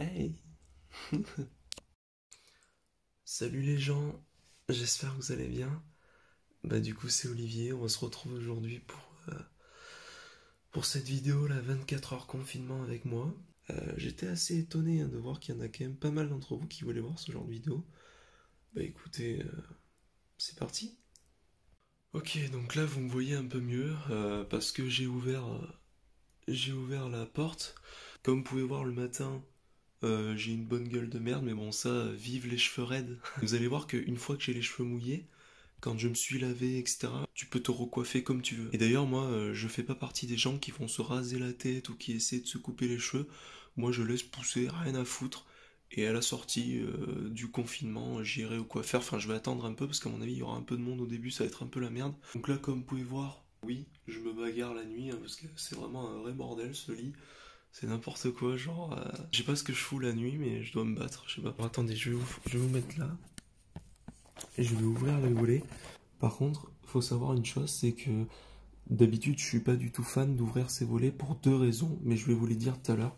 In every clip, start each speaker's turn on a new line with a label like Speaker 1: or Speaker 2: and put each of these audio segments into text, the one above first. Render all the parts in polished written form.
Speaker 1: Hey. Salut les gens, j'espère que vous allez bien. Bah du coup c'est Olivier, on se retrouve aujourd'hui pour cette vidéo, la 24 heures confinement avec moi. J'étais assez étonné de voir qu'il y en a quand même pas mal d'entre vous qui voulaient voir ce genre de vidéo. Bah écoutez, c'est parti. Ok, donc là vous me voyez un peu mieux parce que j'ai ouvert la porte. Comme vous pouvez voir le matin, j'ai une bonne gueule de merde, mais bon, ça, vive les cheveux raides. Vous allez voir qu'une fois que j'ai les cheveux mouillés, quand je me suis lavé, etc., tu peux te recoiffer comme tu veux. Et d'ailleurs, moi, je fais pas partie des gens qui vont se raser la tête ou qui essaient de se couper les cheveux. Moi, je laisse pousser, rien à foutre. Et à la sortie du confinement, j'irai au coiffeur. Enfin, je vais attendre un peu parce qu'à mon avis, il y aura un peu de monde au début, ça va être un peu la merde. Donc là, comme vous pouvez voir, oui, je me bagarre la nuit hein, parce que c'est vraiment un vrai bordel ce lit. C'est n'importe quoi, genre. Je sais pas ce que je fous la nuit, mais je dois me battre, je sais pas. Alors, attendez, je vais vous mettre là. Et je vais ouvrir les volets. Par contre, faut savoir une chose, c'est que d'habitude, je suis pas du tout fan d'ouvrir ces volets pour deux raisons, mais je vais vous les dire tout à l'heure.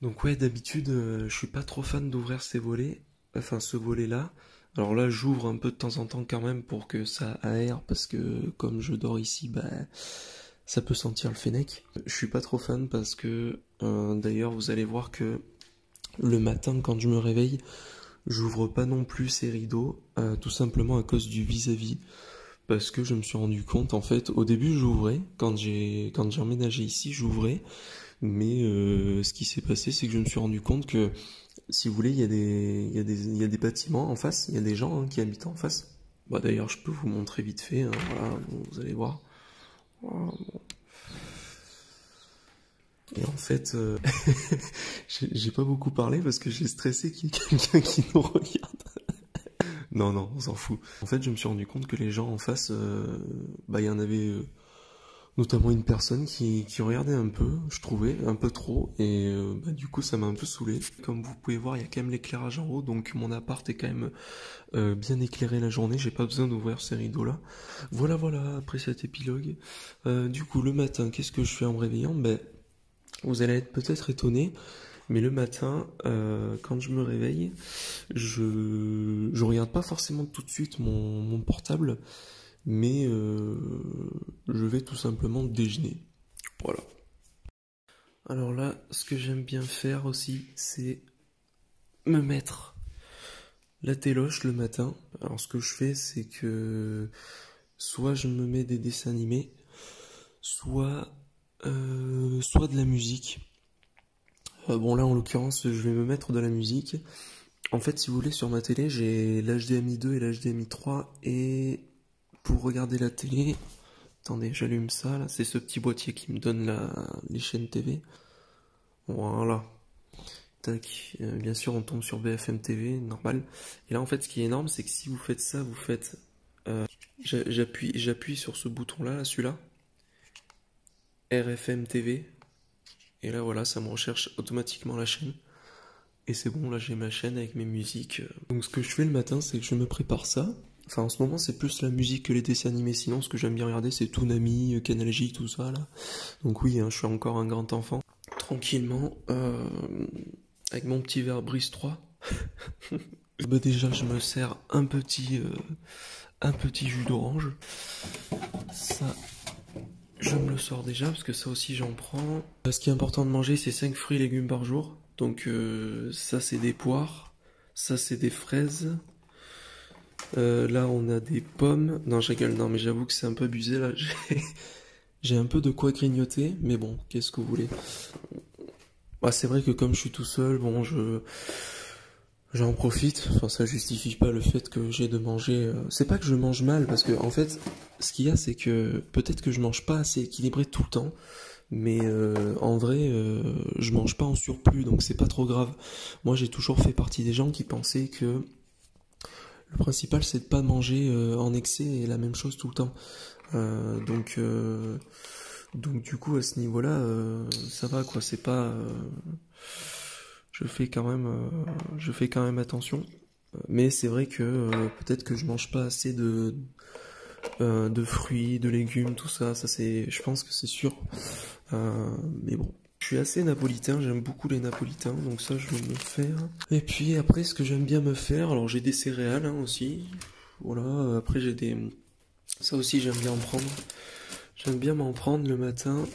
Speaker 1: Donc ouais, d'habitude, je suis pas trop fan d'ouvrir ces volets, enfin ce volet-là. Alors là, j'ouvre un peu de temps en temps quand même pour que ça aère, parce que comme je dors ici, bah ça peut sentir le fennec. Je suis pas trop fan parce que d'ailleurs, vous allez voir que le matin, quand je me réveille, j'ouvre pas non plus ces rideaux, tout simplement à cause du vis-à-vis. Parce que je me suis rendu compte, en fait, au début j'ouvrais, quand j'ai emménagé ici, j'ouvrais, mais ce qui s'est passé, c'est que je me suis rendu compte que, si vous voulez, il y a des bâtiments en face, il y a des gens hein, qui habitent en face. Bah d'ailleurs, je peux vous montrer vite fait, hein, voilà, vous allez voir. Voilà, bon. Et en fait, j'ai pas beaucoup parlé parce que j'ai stressé qu'il y ait quelqu'un qui nous regarde. Non, non, on s'en fout. En fait, je me suis rendu compte que les gens en face, bah, il y en avait notamment une personne qui regardait un peu, je trouvais, un peu trop, et bah, du coup, ça m'a un peu saoulé. Comme vous pouvez voir, il y a quand même l'éclairage en haut, donc mon appart est quand même bien éclairé la journée, j'ai pas besoin d'ouvrir ces rideaux-là. Voilà, voilà, après cet épilogue. Du coup, le matin, qu'est-ce que je fais en me réveillant? Ben, vous allez être peut-être étonné, mais le matin, quand je me réveille, je regarde pas forcément tout de suite mon portable, mais je vais tout simplement déjeuner. Voilà. Alors là, ce que j'aime bien faire aussi, c'est me mettre la téloche le matin. Alors ce que je fais, c'est que soit je me mets des dessins animés, soit de la musique. Bon là en l'occurrence je vais me mettre de la musique. En fait si vous voulez sur ma télé j'ai l'HDMI 2 et l'HDMI 3 et pour regarder la télé, attendez j'allume ça là, c'est ce petit boîtier qui me donne les chaînes TV. Voilà. Tac, bien sûr on tombe sur BFM TV, normal. Et là en fait ce qui est énorme c'est que si vous faites ça, vous faites... j'appuie sur ce bouton là, celui-là. RFM TV. Et là voilà, ça me recherche automatiquement la chaîne. Et c'est bon, là j'ai ma chaîne avec mes musiques. Donc ce que je fais le matin, c'est que je me prépare ça. Enfin en ce moment c'est plus la musique que les dessins animés. Sinon ce que j'aime bien regarder c'est Toonami, Canal J, tout ça là. Donc oui, hein, je suis encore un grand enfant. Tranquillement, avec mon petit verre Brise 3. Bah déjà je me sers un petit jus d'orange. Ça, je me le sors déjà parce que ça aussi j'en prends. Ce qui est important de manger c'est 5 fruits et légumes par jour. Donc ça c'est des poires, ça c'est des fraises. Là on a des pommes. Non je rigole, non mais j'avoue que c'est un peu abusé là. J'ai un peu de quoi grignoter, mais bon, qu'est-ce que vous voulez. Bah, c'est vrai que comme je suis tout seul, bon j'en profite. Enfin ça justifie pas le fait que j'ai de manger. C'est pas que je mange mal, parce que en fait ce qu'il y a c'est que peut-être que je mange pas assez équilibré tout le temps. Mais en vrai, je mange pas en surplus, donc c'est pas trop grave. Moi, j'ai toujours fait partie des gens qui pensaient que le principal, c'est de pas manger en excès et la même chose tout le temps. Donc du coup, à ce niveau-là, ça va quoi. C'est pas, je fais quand même attention. Mais c'est vrai que peut-être que je mange pas assez de fruits, de légumes, tout ça. Ça c'est, je pense que c'est sûr. Mais bon. Je suis assez napolitain, j'aime beaucoup les napolitains, donc ça je vais me faire. Et puis après, ce que j'aime bien me faire, alors j'ai des céréales hein, aussi. Voilà, après j'ai des... Ça aussi j'aime bien en prendre. J'aime bien m'en prendre le matin.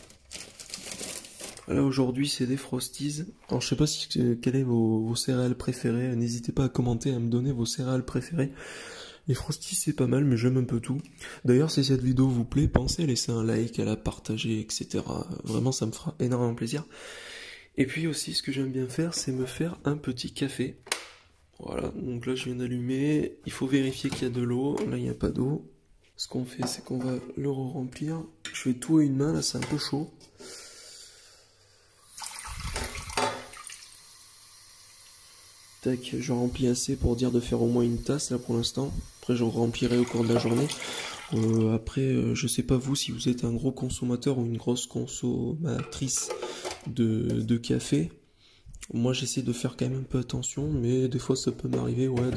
Speaker 1: Là aujourd'hui c'est des Frosties. Alors je sais pas si quelles est vos céréales préférées. N'hésitez pas à commenter, à me donner vos céréales préférées. Les Frosties c'est pas mal mais j'aime un peu tout. D'ailleurs si cette vidéo vous plaît, pensez à laisser un like, à la partager, etc. Vraiment ça me fera énormément plaisir. Et puis aussi ce que j'aime bien faire c'est me faire un petit café. Voilà, donc là je viens d'allumer. Il faut vérifier qu'il y a de l'eau. Là il n'y a pas d'eau. Ce qu'on fait c'est qu'on va le remplir. Je fais tout à une main, là c'est un peu chaud. Tac, je remplis assez pour dire de faire au moins une tasse là pour l'instant. Après je remplirai au cours de la journée. Après, je sais pas vous si vous êtes un gros consommateur ou une grosse consommatrice de café. Moi j'essaie de faire quand même un peu attention, mais des fois ça peut m'arriver ouais,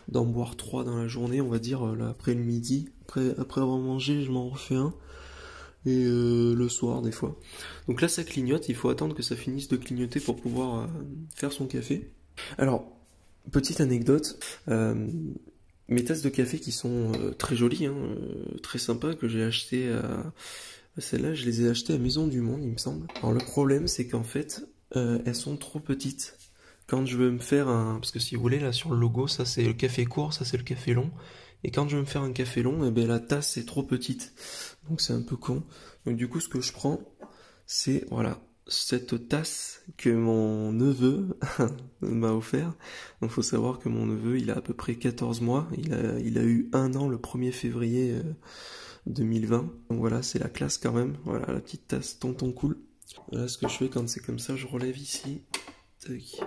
Speaker 1: d'en boire 3 dans la journée, on va dire, là, après le midi. Après avoir mangé, je m'en refais un. Et le soir des fois. Donc là ça clignote, il faut attendre que ça finisse de clignoter pour pouvoir faire son café. Alors, petite anecdote, mes tasses de café qui sont très jolies, hein, très sympas, que j'ai acheté à... Celles-là, je les ai achetées à Maison du Monde, il me semble. Alors le problème, c'est qu'en fait, elles sont trop petites. Quand je veux me faire un... Parce que si vous voulez, là sur le logo, ça c'est le café court, ça c'est le café long. Et quand je veux me faire un café long, eh ben, la tasse est trop petite. Donc c'est un peu con. Donc du coup, ce que je prends, c'est, voilà, cette tasse que mon neveu m'a offert. Donc faut savoir que mon neveu, il a à peu près 14 mois. Il a eu 1 an le 1er février 2020. Donc voilà, c'est la classe quand même. Voilà, la petite tasse tonton cool. Voilà ce que je fais quand c'est comme ça, je relève ici. Tac.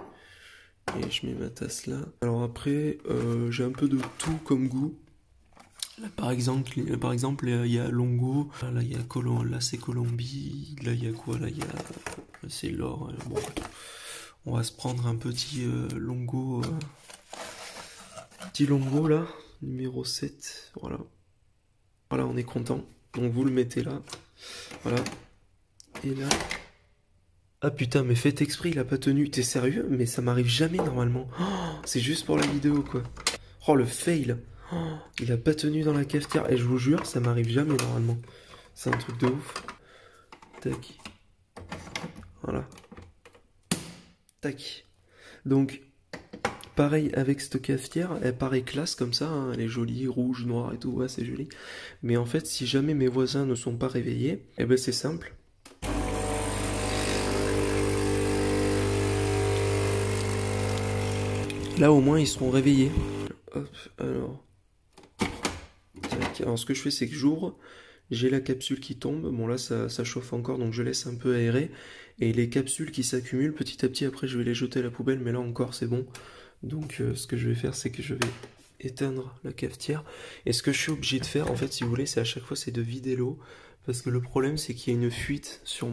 Speaker 1: Et je mets ma tasse là. Alors après, j'ai un peu de tout comme goût. Là, par exemple, il y a Longo, là, il y a là c'est Colombie, là, il y a quoi, là, il y a... c'est l'or, bon, on va se prendre un petit Longo, là, numéro 7, voilà. Voilà, on est content, donc vous le mettez là, voilà, et là... Ah putain, mais faites exprès, il a pas tenu, t'es sérieux? Mais ça m'arrive jamais normalement, oh, c'est juste pour la vidéo, quoi. Oh, le fail! Oh, il a pas tenu dans la cafetière. Et je vous jure, ça m'arrive jamais normalement. C'est un truc de ouf. Tac. Voilà. Tac. Donc, pareil avec cette cafetière. Elle paraît classe comme ça. Hein, elle est jolie, rouge, noire et tout. Ouais, c'est joli. Mais en fait, si jamais mes voisins ne sont pas réveillés, eh ben c'est simple. Là, au moins, ils seront réveillés. Hop, alors... Alors ce que je fais c'est que j'ouvre, j'ai la capsule qui tombe, bon là ça chauffe encore donc je laisse un peu aérer, et les capsules qui s'accumulent petit à petit après je vais les jeter à la poubelle, mais là encore c'est bon. Donc ce que je vais faire c'est que je vais éteindre la cafetière, et ce que je suis obligé de faire en fait si vous voulez c'est à chaque fois c'est de vider l'eau, parce que le problème c'est qu'il y a une fuite sur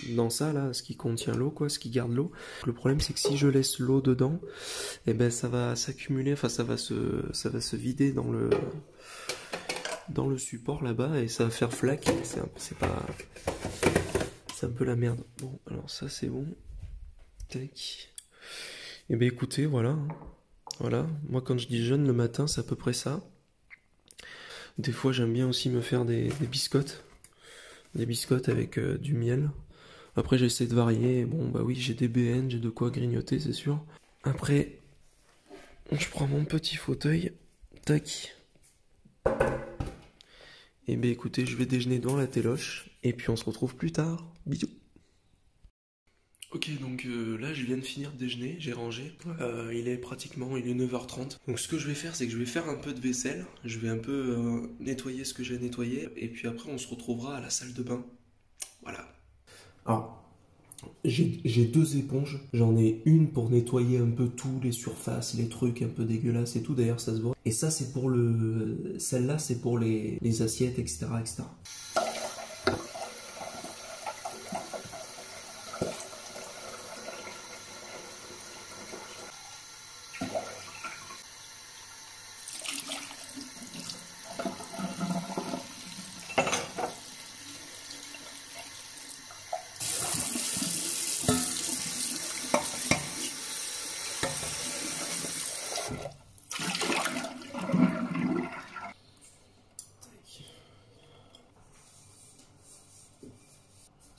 Speaker 1: dans ça là, ce qui contient l'eau quoi, ce qui garde l'eau. Le problème c'est que si je laisse l'eau dedans, et ben ça va s'accumuler, enfin ça va se vider dans le support là-bas et ça va faire flaque. C'est pas... C'est un peu la merde. Bon, alors ça c'est bon. Tac. Et ben écoutez, voilà. Voilà. Moi quand je dis jeûne le matin, c'est à peu près ça. Des fois j'aime bien aussi me faire des biscottes. Des biscottes avec du miel. Après j'essaie de varier. Bon bah oui, j'ai des BN, j'ai de quoi grignoter, c'est sûr. Après, je prends mon petit fauteuil. Tac. Et bien écoutez, je vais déjeuner dans la téloche, et puis on se retrouve plus tard. Bisous. Ok, donc là je viens de finir de déjeuner, j'ai rangé. Il est 9h30. Donc ce que je vais faire, c'est que je vais faire un peu de vaisselle. Je vais un peu nettoyer ce que j'ai à nettoyer, et puis après on se retrouvera à la salle de bain. Voilà. Alors, j'ai 2 éponges. J'en ai une pour nettoyer un peu tous les surfaces, les trucs un peu dégueulasses et tout. D'ailleurs, ça se voit. Et ça, c'est pour le... Celle-là, c'est pour les assiettes, etc., etc.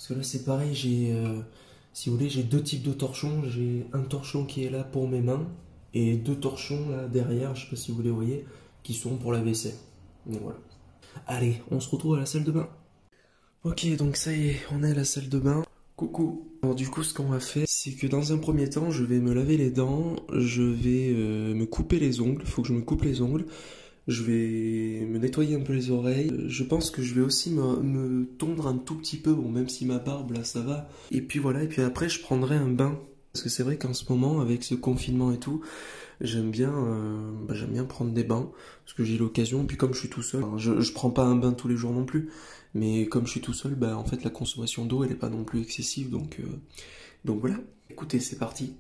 Speaker 1: Parce que là c'est pareil, j'ai, si vous voulez, j'ai deux types de torchons. J'ai un torchon qui est là pour mes mains et deux torchons là derrière, je sais pas si vous les voyez, qui sont pour la vaisselle. Donc voilà. Allez, on se retrouve à la salle de bain. Ok, donc ça y est, on est à la salle de bain. Coucou. Alors du coup, ce qu'on va faire, c'est que dans un premier temps, je vais me laver les dents, je vais me couper les ongles, faut que je me coupe les ongles, je vais me nettoyer un peu les oreilles. Je pense que je vais aussi me tondre un tout petit peu, bon, même si ma barbe là ça va. Et puis voilà, et puis après je prendrai un bain. Parce que c'est vrai qu'en ce moment, avec ce confinement et tout, j'aime bien prendre des bains, parce que j'ai l'occasion, puis comme je suis tout seul, hein, je prends pas un bain tous les jours non plus, mais comme je suis tout seul, bah en fait la consommation d'eau elle est pas non plus excessive, donc voilà. Écoutez, c'est parti.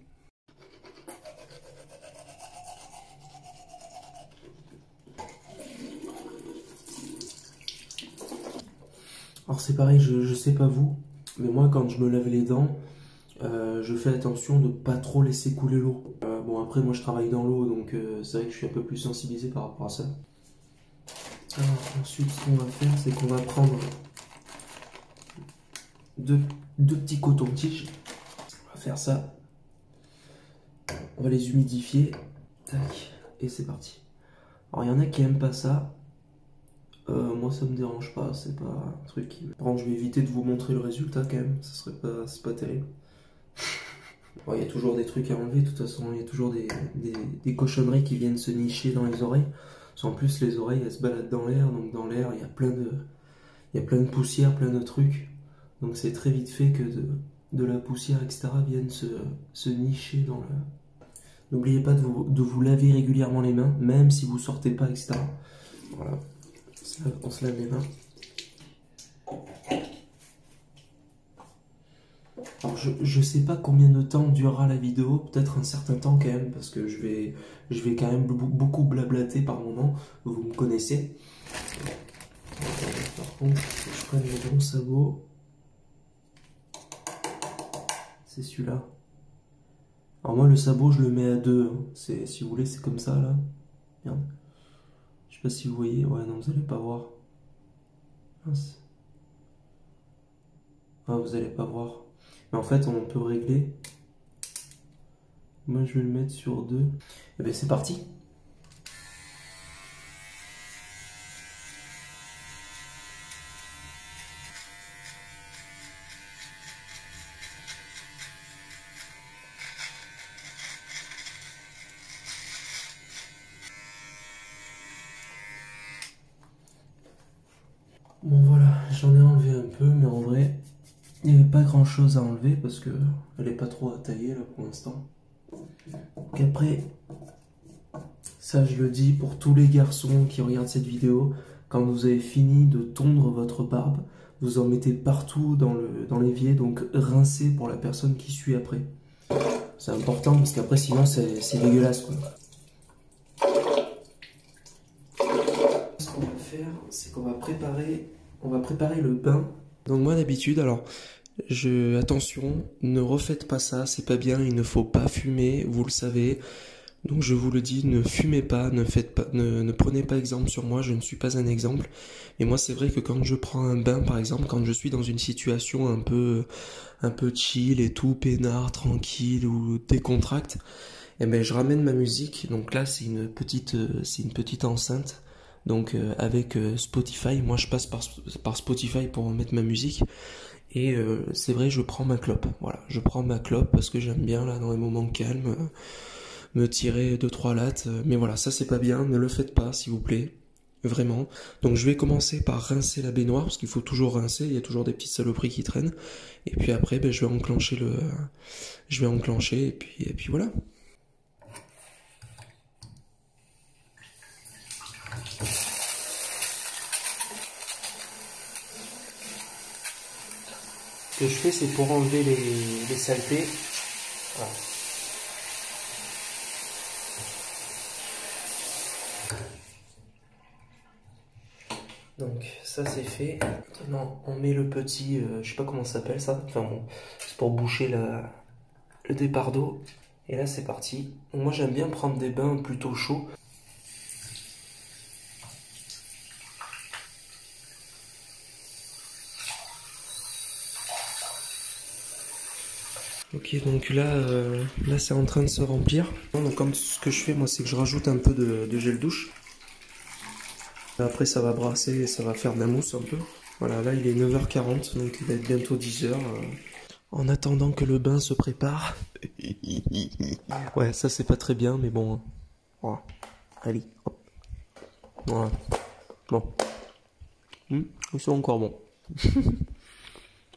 Speaker 1: Alors c'est pareil, je sais pas vous, mais moi quand je me lave les dents, je fais attention de pas trop laisser couler l'eau. Bon après moi je travaille dans l'eau, donc c'est vrai que je suis un peu plus sensibilisé par rapport à ça. Alors ensuite ce qu'on va faire, c'est qu'on va prendre deux petits cotons-tiges. On va faire ça. On va les humidifier. Tac. Et c'est parti. Alors il y en a qui aiment pas ça. Moi ça me dérange pas, c'est pas un truc qui... Par contre je vais éviter de vous montrer le résultat quand même, ça serait pas, c'est pas terrible. Bon, il y a toujours des trucs à enlever, de toute façon il y a toujours des cochonneries qui viennent se nicher dans les oreilles. Parce qu'en plus les oreilles elles se baladent dans l'air, donc dans l'air il y a plein de poussière, plein de trucs. Donc c'est très vite fait que de la poussière, etc. vienne se nicher dans le... N'oubliez pas de vous laver régulièrement les mains, même si vous sortez pas, etc. Voilà, on se lave les mains. Alors je sais pas combien de temps durera la vidéo, peut-être un certain temps quand même, parce que je vais quand même beaucoup blablater par moment, vous me connaissez. Par contre, je prends le bon sabot. C'est celui-là. Alors moi le sabot je le mets à 2, hein. Si vous voulez c'est comme ça là. Merde. Je sais pas si vous voyez, ouais non vous allez pas voir. Mince. Ah vous allez pas voir. Mais en fait on peut régler. Moi je vais le mettre sur 2. Et bien c'est parti. Bon voilà, j'en ai enlevé un peu, mais en vrai, il n'y avait pas grand chose à enlever parce que elle est pas trop à tailler là pour l'instant. Donc après, ça je le dis pour tous les garçons qui regardent cette vidéo, quand vous avez fini de tondre votre barbe, vous en mettez partout dans l'évier, donc rincez pour la personne qui suit après. C'est important parce qu'après sinon c'est dégueulasse quoi. Ce qu'on va faire, c'est qu'on va préparer le bain. Donc moi d'habitude, alors attention, ne refaites pas ça, c'est pas bien, il ne faut pas fumer, vous le savez. Donc je vous le dis, ne fumez pas, ne prenez pas exemple sur moi, je ne suis pas un exemple. Et moi c'est vrai que quand je prends un bain par exemple, quand je suis dans une situation un peu chill et tout, peinard, tranquille ou décontracte, et ben je ramène ma musique. Donc là c'est une petite enceinte. Donc avec Spotify, moi je passe par Spotify pour mettre ma musique. Et c'est vrai, je prends ma clope. Voilà, je prends ma clope parce que j'aime bien là dans les moments calmes me tirer 2-3 lattes. Mais voilà, ça c'est pas bien, ne le faites pas s'il vous plaît. Vraiment. Donc je vais commencer par rincer la baignoire parce qu'il faut toujours rincer, il y a toujours des petites saloperies qui traînent. Et puis après, ben, je vais enclencher et puis voilà. Ce que je fais, c'est pour enlever les saletés. Voilà. Donc ça c'est fait. Maintenant on met le petit, je sais pas comment ça s'appelle ça. Enfin bon, c'est pour boucher le départ d'eau. Et là c'est parti. Donc, moi j'aime bien prendre des bains plutôt chauds. Ok, donc là c'est en train de se remplir. Donc comme ce que je fais moi, c'est que je rajoute un peu de gel douche. Après ça va brasser et ça va faire de la mousse un peu. Voilà, là il est 9h40, donc il va être bientôt 10h. En attendant que le bain se prépare. Ouais, ça c'est pas très bien, mais bon. Voilà. Allez, hop. Voilà. Bon. Ils sont encore bons.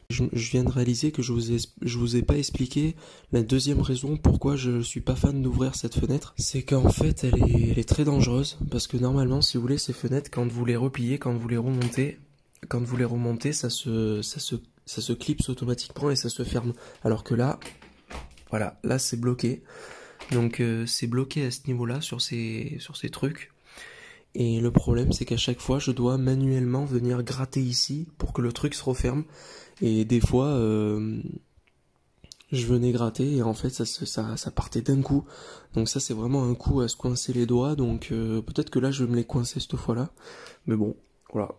Speaker 1: Je viens de réaliser que je vous ai pas expliqué la deuxième raison pourquoi je suis pas fan d'ouvrir cette fenêtre. C'est qu'en fait elle est très dangereuse, parce que normalement si vous voulez ces fenêtres, quand vous les repliez, quand vous les remontez, ça se clipse automatiquement et ça se ferme. Alors que là, voilà, là c'est bloqué. Donc c'est bloqué à ce niveau-là sur ces trucs. Et le problème c'est qu'à chaque fois je dois manuellement venir gratter ici pour que le truc se referme. Et des fois, je venais gratter et en fait ça partait d'un coup. Donc ça c'est vraiment un coup à se coincer les doigts. Donc peut-être que là je vais me les coincer cette fois-là. Mais bon, voilà.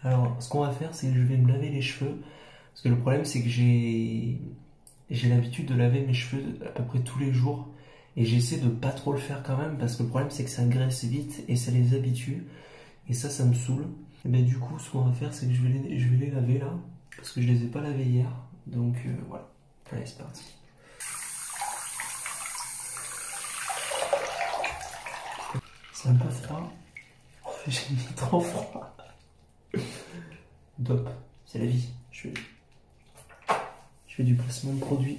Speaker 1: Alors ce qu'on va faire, c'est que je vais me laver les cheveux. Parce que le problème c'est que j'ai l'habitude de laver mes cheveux à peu près tous les jours. Et j'essaie de pas trop le faire quand même, parce que le problème c'est que ça graisse vite et ça les habitue. Et ça me saoule. Et ben du coup, ce qu'on va faire, c'est que je vais les laver là, parce que je les ai pas lavés hier. Donc voilà. Allez, c'est parti. C'est un peu froid. J'ai mis trop froid. Top. C'est la vie. Je fais du placement de produit.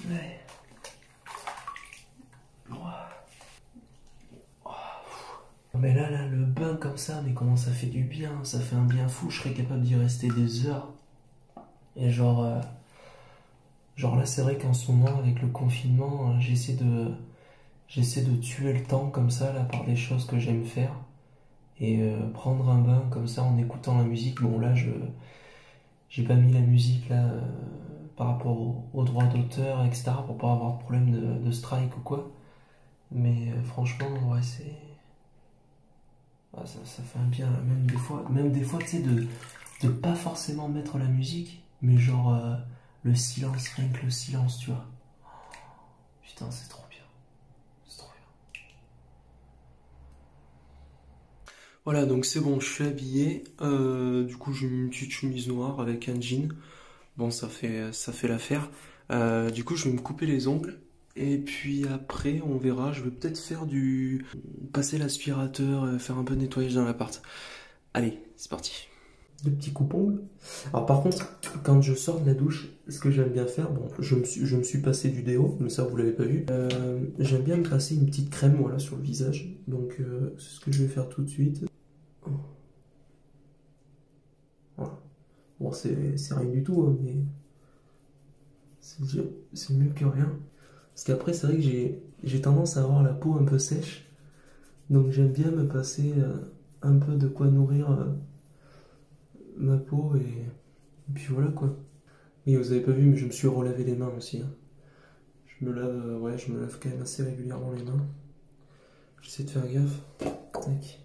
Speaker 1: Ouais. Mais là, le bain comme ça, mais comment ça fait du bien, ça fait un bien fou, je serais capable d'y rester des heures. Et genre là, c'est vrai qu'en ce moment, avec le confinement, j'essaie de tuer le temps comme ça, là, par des choses que j'aime faire. Et prendre un bain comme ça en écoutant la musique. Bon, là, j'ai pas mis la musique, là, par rapport aux droits d'auteur, etc., pour pas avoir de problème de strike ou quoi. Mais franchement, ouais, c'est... Ah, ça fait un bien, même des fois, tu sais, de pas forcément mettre la musique, mais genre le silence, rien que le silence, tu vois. Putain, c'est trop bien. C'est trop bien. Voilà, donc c'est bon, je suis habillé. Du coup, j'ai mis une petite chemise noire avec un jean. Bon, ça fait l'affaire. Du coup, je vais me couper les ongles. Et puis après, on verra. Je vais peut-être passer l'aspirateur, faire un peu de nettoyage dans l'appart. Allez, c'est parti. De petits coupons. Alors par contre, quand je sors de la douche, ce que j'aime bien faire, bon, je me suis passé du déo, mais ça vous l'avez pas vu. J'aime bien me passer une petite crème, voilà, sur le visage. Donc c'est ce que je vais faire tout de suite. Voilà. Bon, c'est rien du tout, hein, mais c'est mieux que rien. Parce qu'après, c'est vrai que j'ai tendance à avoir la peau un peu sèche. Donc j'aime bien me passer un peu de quoi nourrir ma peau et puis voilà quoi. Et vous avez pas vu, mais je me suis relavé les mains aussi, hein. Ouais, je me lave quand même assez régulièrement les mains. J'essaie de faire gaffe. Tac.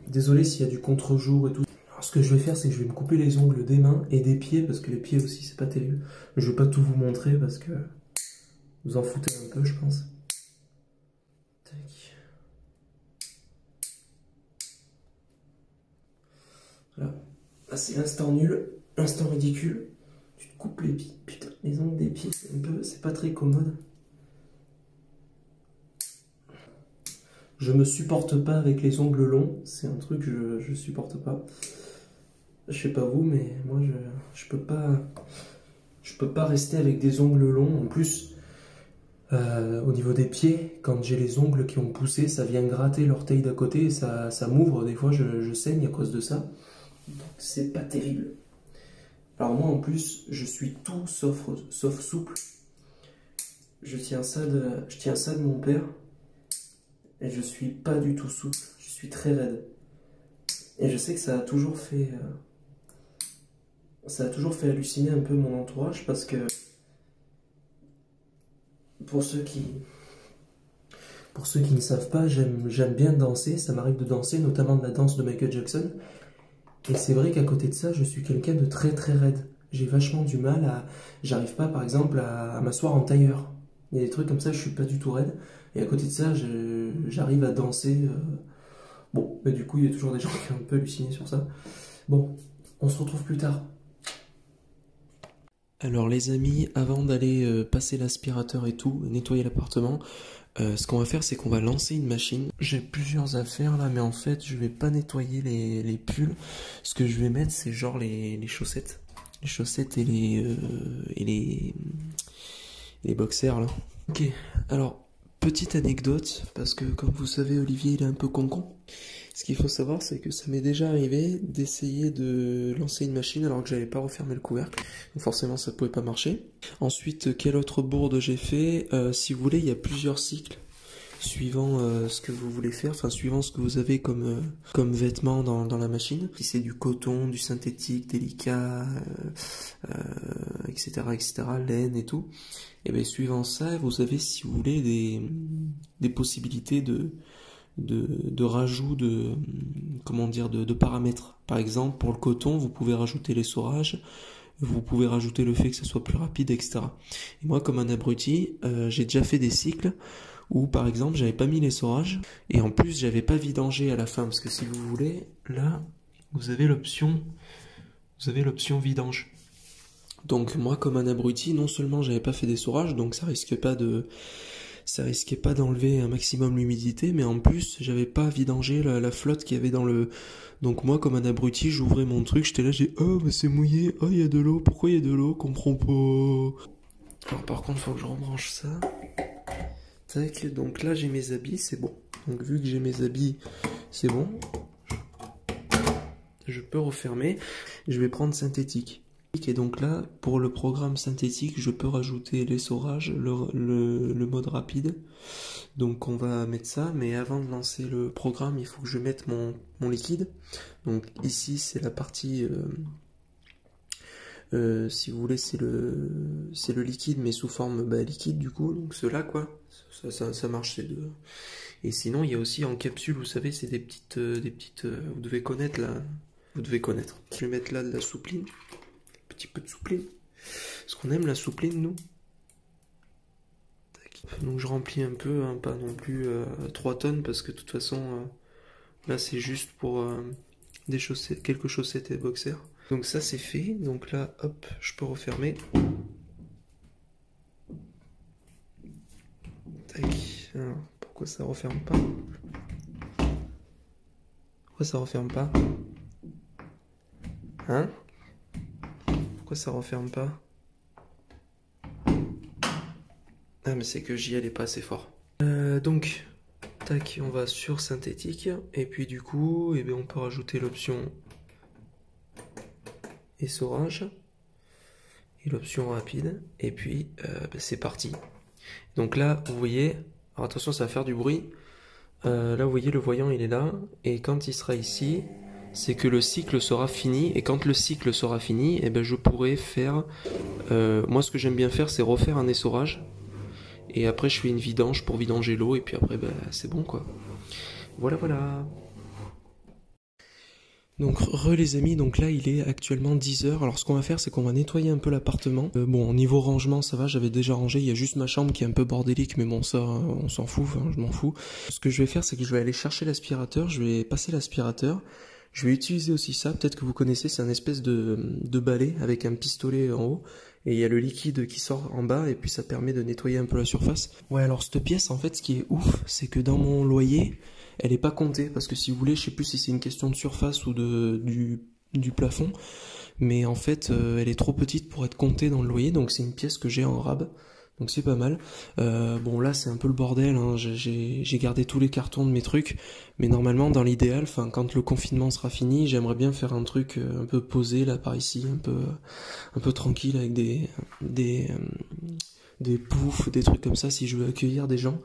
Speaker 1: Désolé s'il y a du contre-jour et tout. Alors, ce que je vais faire, c'est que je vais me couper les ongles des mains et des pieds, parce que les pieds aussi, c'est pas terrible. Je vais pas tout vous montrer parce que vous en foutez un peu, je pense. Tac. Voilà. Là, c'est l'instant nul, l'instant ridicule. Tu te coupes les pieds. Putain, les ongles des pieds, c'est pas très commode. Je me supporte pas avec les ongles longs. C'est un truc que je supporte pas. Je sais pas vous, mais moi, je peux pas... Je peux pas rester avec des ongles longs. En plus, au niveau des pieds, quand j'ai les ongles qui ont poussé, ça vient gratter l'orteil d'à côté et ça m'ouvre. Des fois, je saigne à cause de ça. Donc, c'est pas terrible. Alors moi, en plus, je suis tout sauf souple. je tiens ça de mon père. Et je suis pas du tout souple, je suis très raide. Et je sais que ça a toujours fait halluciner un peu mon entourage parce que pour ceux qui ne savent pas, j'aime bien danser, ça m'arrive de danser, notamment de la danse de Michael Jackson. Et c'est vrai qu'à côté de ça, je suis quelqu'un de très très raide. J'ai vachement du mal j'arrive pas par exemple à m'asseoir en tailleur. Il y a des trucs comme ça, je suis pas du tout raide. Et à côté de ça, j'arrive à danser. Bon, mais du coup, il y a toujours des gens qui ont un peu halluciné sur ça. Bon, on se retrouve plus tard. Alors les amis, avant d'aller passer l'aspirateur et tout, nettoyer l'appartement, ce qu'on va faire, c'est qu'on va lancer une machine. J'ai plusieurs affaires là, mais en fait, je vais pas nettoyer les pulls. Ce que je vais mettre, c'est genre les chaussettes. Les chaussettes et les boxers là. Ok, alors, petite anecdote, parce que comme vous savez, Olivier, il est un peu con-con. Ce qu'il faut savoir, c'est que ça m'est déjà arrivé d'essayer de lancer une machine alors que j'avais pas refermé le couvercle. Donc forcément, ça pouvait pas marcher. Ensuite, quelle autre bourde j'ai fait? Si vous voulez, il y a plusieurs cycles suivant ce que vous voulez faire, enfin suivant ce que vous avez comme vêtements dans la machine. Si c'est du coton, du synthétique, délicat, etc., laine et tout. Et bien suivant ça, vous avez, si vous voulez, des possibilités de rajout de paramètres. Par exemple, pour le coton, vous pouvez rajouter l'essorage, vous pouvez rajouter le fait que ça soit plus rapide, etc. Et moi, comme un abruti, j'ai déjà fait des cycles où, par exemple, j'avais pas mis l'essorage, et en plus, j'avais pas vidangé à la fin, parce que si vous voulez, là, vous avez l'option vidange. Donc moi, comme un abruti, non seulement j'avais pas fait d'essorage, donc ça risquait pas d'enlever un maximum l'humidité, mais en plus j'avais pas vidangé la flotte qu'il y avait dans le... Donc moi, comme un abruti, j'ouvrais mon truc, j'étais là, j'ai oh mais c'est mouillé, oh il y a de l'eau, pourquoi il y a de l'eau, comprends pas. Alors par contre, faut que je rebranche ça. Tac, donc là j'ai mes habits, c'est bon. Donc vu que j'ai mes habits, c'est bon. Je peux refermer. Je vais prendre synthétique. Et donc là, pour le programme synthétique, je peux rajouter l'essorage, le mode rapide. Donc on va mettre ça, mais avant de lancer le programme, il faut que je mette mon liquide. Donc ici, c'est la partie, si vous voulez, c'est le liquide, mais sous forme liquide du coup. Donc ceux-là, quoi, ça marche ces deux. Et sinon, il y a aussi en capsule, vous savez, c'est des petites, vous devez connaître là. Vous devez connaître. Je vais mettre là de la soupline. Petit peu de soupline. Est-ce qu'on aime la soupline, nous? Tac. Donc je remplis un peu, hein, pas non plus 3 tonnes, parce que de toute façon, là c'est juste pour des chaussettes, quelques chaussettes et boxers. Donc ça c'est fait. Donc là, hop, je peux refermer. Tac. Alors, pourquoi ça referme pas? Pourquoi ça referme pas? Hein? Pourquoi ça referme pas? Ah mais c'est que j'y allais pas assez fort. Donc, tac, on va sur synthétique. Et puis du coup, eh bien, on peut rajouter l'option essorage. Et l'option rapide. Et puis, c'est parti. Donc là, vous voyez, alors attention, ça va faire du bruit. Là, vous voyez, le voyant, il est là. Et quand il sera ici, c'est que le cycle sera fini. Et quand le cycle sera fini, eh ben, je pourrai faire... moi, ce que j'aime bien faire, c'est refaire un essorage. Et après, je fais une vidange pour vidanger l'eau. Et puis après, ben, c'est bon, quoi. Voilà, voilà. Donc les amis, donc là il est actuellement 10h. Alors ce qu'on va faire, c'est qu'on va nettoyer un peu l'appartement. Bon, au niveau rangement, ça va, j'avais déjà rangé. Il y a juste ma chambre qui est un peu bordélique, mais bon, ça, on s'en fout, enfin, je m'en fous. Ce que je vais faire, c'est que je vais aller chercher l'aspirateur. Je vais passer l'aspirateur. Je vais utiliser aussi ça, peut-être que vous connaissez, c'est un espèce de balai avec un pistolet en haut. Et il y a le liquide qui sort en bas, et puis ça permet de nettoyer un peu la surface. Ouais, alors cette pièce, en fait, ce qui est ouf, c'est que dans mon loyer... Elle est pas comptée, parce que si vous voulez, je sais plus si c'est une question de surface ou du plafond, mais en fait, elle est trop petite pour être comptée dans le loyer, donc c'est une pièce que j'ai en rab. Donc c'est pas mal. Bon là c'est un peu le bordel, hein. J'ai gardé tous les cartons de mes trucs, mais normalement dans l'idéal, enfin quand le confinement sera fini, j'aimerais bien faire un truc un peu posé là par ici, un peu tranquille avec des poufs, des trucs comme ça si je veux accueillir des gens.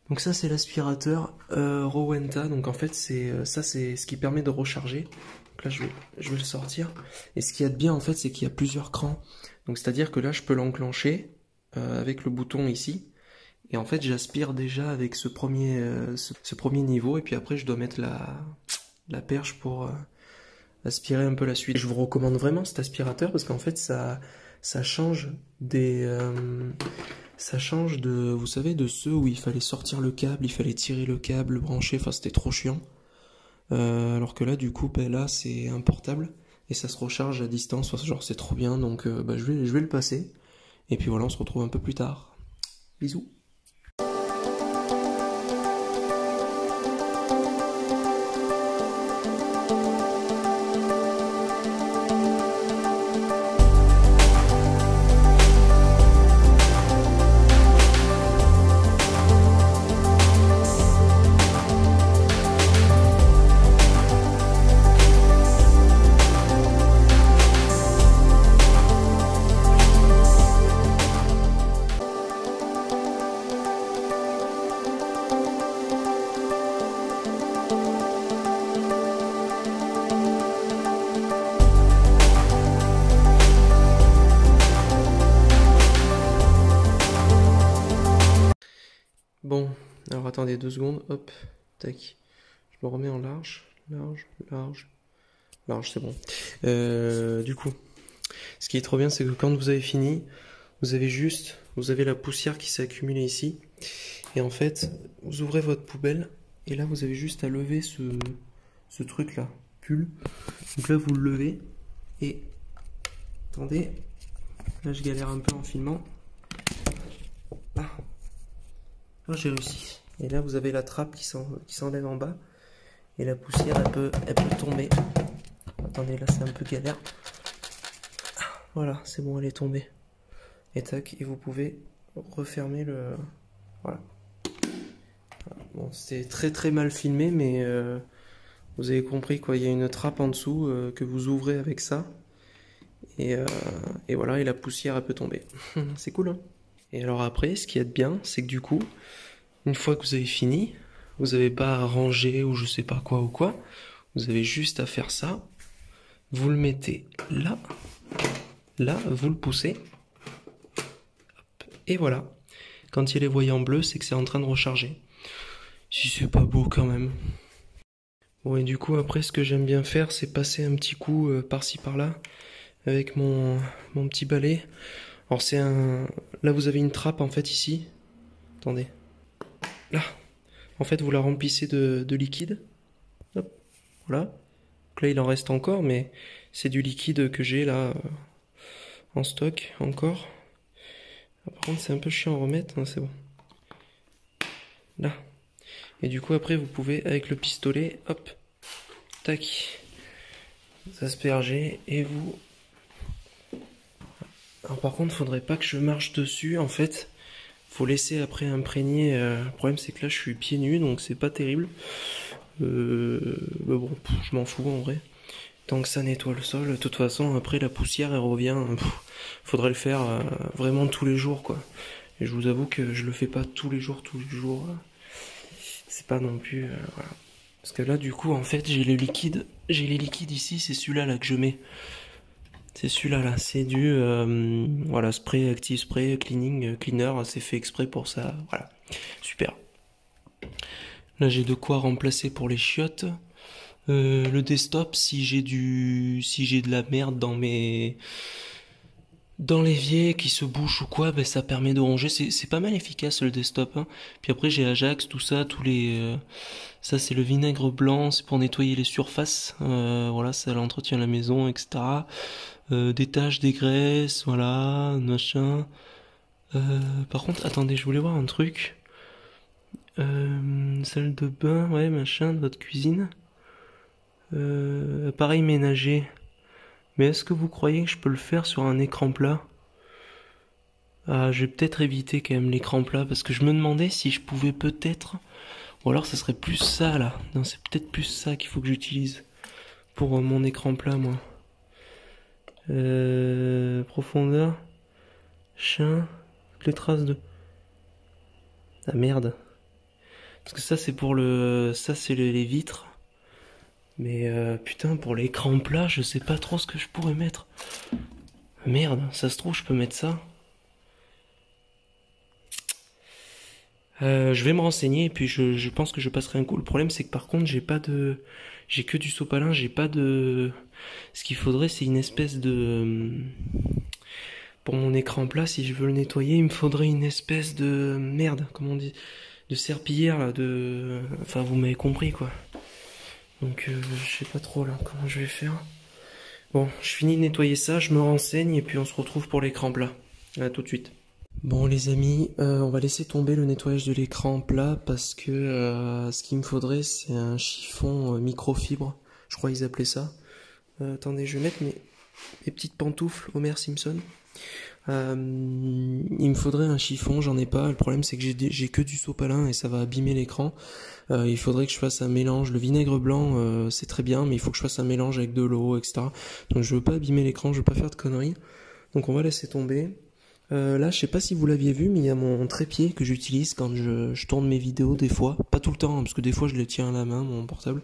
Speaker 1: Donc ça c'est l'aspirateur Rowenta, donc en fait ça c'est ce qui permet de recharger. Donc là je vais le sortir. Et ce qu'il y a de bien en fait c'est qu'il y a plusieurs crans. Donc c'est-à-dire que là je peux l'enclencher avec le bouton ici. Et en fait j'aspire déjà avec ce premier niveau et puis après je dois mettre la perche pour aspirer un peu la suite. Et je vous recommande vraiment cet aspirateur parce qu'en fait ça change ça change vous savez, de ceux où il fallait sortir le câble, il fallait tirer le câble, le brancher, enfin c'était trop chiant. Alors que là, du coup, ben là, c'est un portable et ça se recharge à distance, enfin, genre c'est trop bien, donc je vais le passer. Et puis voilà, on se retrouve un peu plus tard. Bisous. Bon, alors attendez 2 secondes, hop, tac. Je me remets en large, large, c'est bon. Du coup, ce qui est trop bien, c'est que quand vous avez fini, vous avez la poussière qui s'est accumulée ici. Et en fait, vous ouvrez votre poubelle, et là, vous avez juste à lever ce truc-là, pull. Donc là, vous le levez, et attendez, là, je galère un peu en filmant. Ah, j'ai réussi. Et là, vous avez la trappe qui s'enlève en bas. Et la poussière, elle peut tomber. Attendez, là, c'est un peu galère. Voilà, c'est bon, elle est tombée. Et tac, et vous pouvez refermer le... Voilà. Bon, c'était très très mal filmé, mais vous avez compris, quoi. Il y a une trappe en dessous que vous ouvrez avec ça. Et voilà, et la poussière, elle peut tomber. C'est cool, hein? Et alors après, ce qu'il y a de bien, c'est que du coup, une fois que vous avez fini, vous n'avez pas à ranger ou je sais pas quoi ou quoi. Vous avez juste à faire ça. Vous le mettez là. Là, vous le poussez. Hop, et voilà. Quand il est voyant bleu, c'est que c'est en train de recharger. Si c'est pas beau quand même. Bon, et du coup, après, ce que j'aime bien faire, c'est passer un petit coup par-ci par-là avec mon petit balai. Alors là vous avez une trappe en fait ici. Attendez. Là. En fait vous la remplissez de liquide. Hop. Voilà. Donc là il en reste encore, mais c'est du liquide que j'ai là en stock encore. Par contre c'est un peu chiant à remettre, hein, c'est bon. Là. Et du coup après vous pouvez avec le pistolet, hop, tac, vous aspergez et vous... Alors par contre faudrait pas que je marche dessus en fait. Faut laisser après imprégner. Le problème c'est que là je suis pieds nus donc c'est pas terrible. Mais bon, je m'en fous en vrai. Tant que ça nettoie le sol, de toute façon après la poussière elle revient. Faudrait le faire vraiment tous les jours quoi. Et je vous avoue que je le fais pas tous les jours. C'est pas non plus voilà. Parce que là du coup en fait j'ai les liquides ici, c'est celui-là là que je mets. C'est celui-là là, c'est du voilà, spray, active spray, cleaner, c'est fait exprès pour ça, voilà, super. Là j'ai de quoi remplacer pour les chiottes. Le desktop, si j'ai de la merde dans l'évier qui se bouche ou quoi, ben ça permet de ranger. C'est pas mal efficace le desktop, hein. Puis après j'ai Ajax, tout ça, ça c'est le vinaigre blanc, c'est pour nettoyer les surfaces. Voilà, ça l'entretient la maison, etc. Des taches, des graisses, voilà, machin. Par contre, attendez, je voulais voir un truc. Salle de bain, ouais, machin, de votre cuisine. Appareil ménager. Mais est-ce que vous croyez que je peux le faire sur un écran plat? Ah, je vais peut-être éviter quand même l'écran plat parce que je me demandais si je pouvais peut-être, ou alors ça serait plus ça là. Non, c'est peut-être plus ça qu'il faut que j'utilise pour mon écran plat, moi. Profondeur, chien, les traces de. Ah merde. Parce que ça c'est pour le, ça c'est les vitres. Mais putain, pour l'écran plat, je sais pas trop ce que je pourrais mettre. Merde, ça se trouve je peux mettre ça. Je vais me renseigner et puis je pense que je passerai un coup. Le problème c'est que par contre j'ai que du sopalin, j'ai pas de. Ce qu'il faudrait c'est une espèce de. Pour mon écran plat, si je veux le nettoyer, il me faudrait une espèce de merde, comment on dit, de serpillière là, de. Enfin vous m'avez compris quoi. Donc je sais pas trop là comment je vais faire. Bon, je finis de nettoyer ça, je me renseigne et puis on se retrouve pour l'écran plat. À tout de suite. Bon les amis, on va laisser tomber le nettoyage de l'écran plat parce que ce qu'il me faudrait c'est un chiffon microfibre, je crois qu'ils appelaient ça. Attendez, je vais mettre mes petites pantoufles Homer Simpson. Il me faudrait un chiffon, j'en ai pas. Le problème c'est que j'ai que du sopalin et ça va abîmer l'écran. Il faudrait que je fasse un mélange. Le vinaigre blanc c'est très bien, mais il faut que je fasse un mélange avec de l'eau, etc. Donc je veux pas abîmer l'écran, je veux pas faire de conneries. Donc on va laisser tomber. Là, je sais pas si vous l'aviez vu, mais il y a mon trépied que j'utilise quand je tourne mes vidéos des fois. Pas tout le temps, hein, parce que des fois je le tiens à la main, mon portable.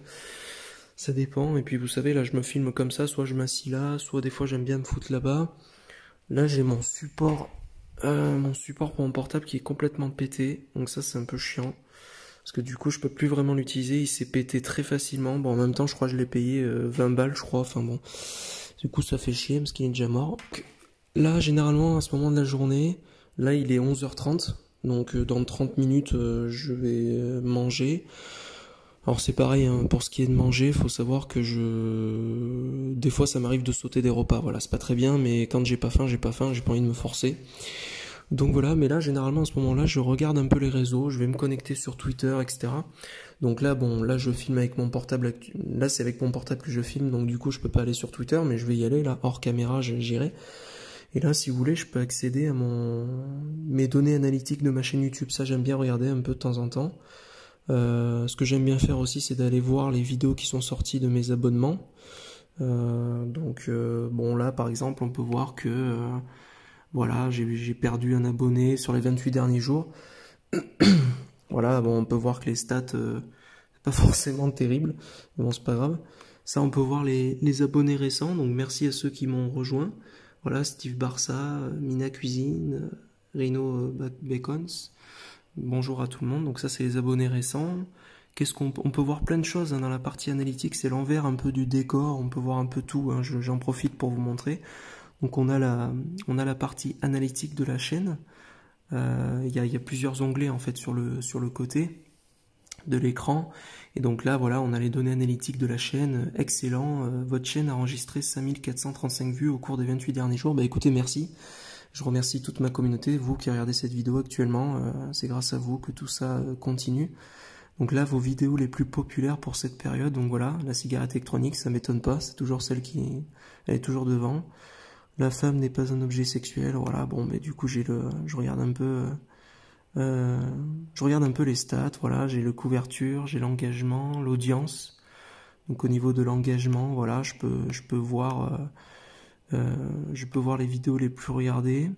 Speaker 1: Ça dépend. Et puis vous savez, là je me filme comme ça, soit je m'assis là, soit des fois j'aime bien me foutre là-bas. Là j'ai mon support pour mon portable qui est complètement pété. Donc ça c'est un peu chiant. Parce que du coup je peux plus vraiment l'utiliser, il s'est pété très facilement. Bon en même temps je crois que je l'ai payé 20 balles je crois, enfin bon. Du coup ça fait chier parce qu'il est déjà mort. Là, généralement, à ce moment de la journée, là, il est 11h30. Donc, dans 30 minutes, je vais manger. Alors, c'est pareil, hein, pour ce qui est de manger, il faut savoir que des fois, ça m'arrive de sauter des repas. Voilà, c'est pas très bien, mais quand j'ai pas faim, j'ai pas envie de me forcer. Donc voilà, mais là, généralement, à ce moment-là, je regarde un peu les réseaux, je vais me connecter sur Twitter, etc. Donc là, bon, là, je filme avec mon portable. Là, c'est avec mon portable que je filme, donc du coup, je peux pas aller sur Twitter, mais je vais y aller, là, hors caméra, j'irai. Et là, si vous voulez, je peux accéder à mes données analytiques de ma chaîne YouTube. Ça, j'aime bien regarder un peu de temps en temps. Ce que j'aime bien faire aussi, c'est d'aller voir les vidéos qui sont sorties de mes abonnements. Bon, là, par exemple, on peut voir que voilà, j'ai perdu un abonné sur les 28 derniers jours. Voilà, bon, on peut voir que les stats, c'est pas forcément terrible. Mais bon, c'est pas grave. Ça, on peut voir les abonnés récents. Donc, merci à ceux qui m'ont rejoint. Voilà, Steve Barça, Mina Cuisine, Reno Bacons. Bonjour à tout le monde. Donc ça, c'est les abonnés récents. On peut voir plein de choses hein, dans la partie analytique. C'est l'envers un peu du décor. On peut voir un peu tout. Hein, j'en profite pour vous montrer. Donc on a la partie analytique de la chaîne. Il y a plusieurs onglets en fait sur le côté de l'écran. Et donc là, voilà, on a les données analytiques de la chaîne. Excellent. Votre chaîne a enregistré 5435 vues au cours des 28 derniers jours. Bah écoutez, merci. Je remercie toute ma communauté, vous qui regardez cette vidéo actuellement. C'est grâce à vous que tout ça continue. Donc là, vos vidéos les plus populaires pour cette période. Donc voilà, la cigarette électronique, ça m'étonne pas. C'est toujours elle est toujours devant. La femme n'est pas un objet sexuel. Voilà, bon, mais du coup, je regarde un peu... je regarde un peu les stats, voilà, j'ai le couverture, j'ai l'engagement, l'audience. Donc au niveau de l'engagement, voilà, je peux voir les vidéos les plus regardées,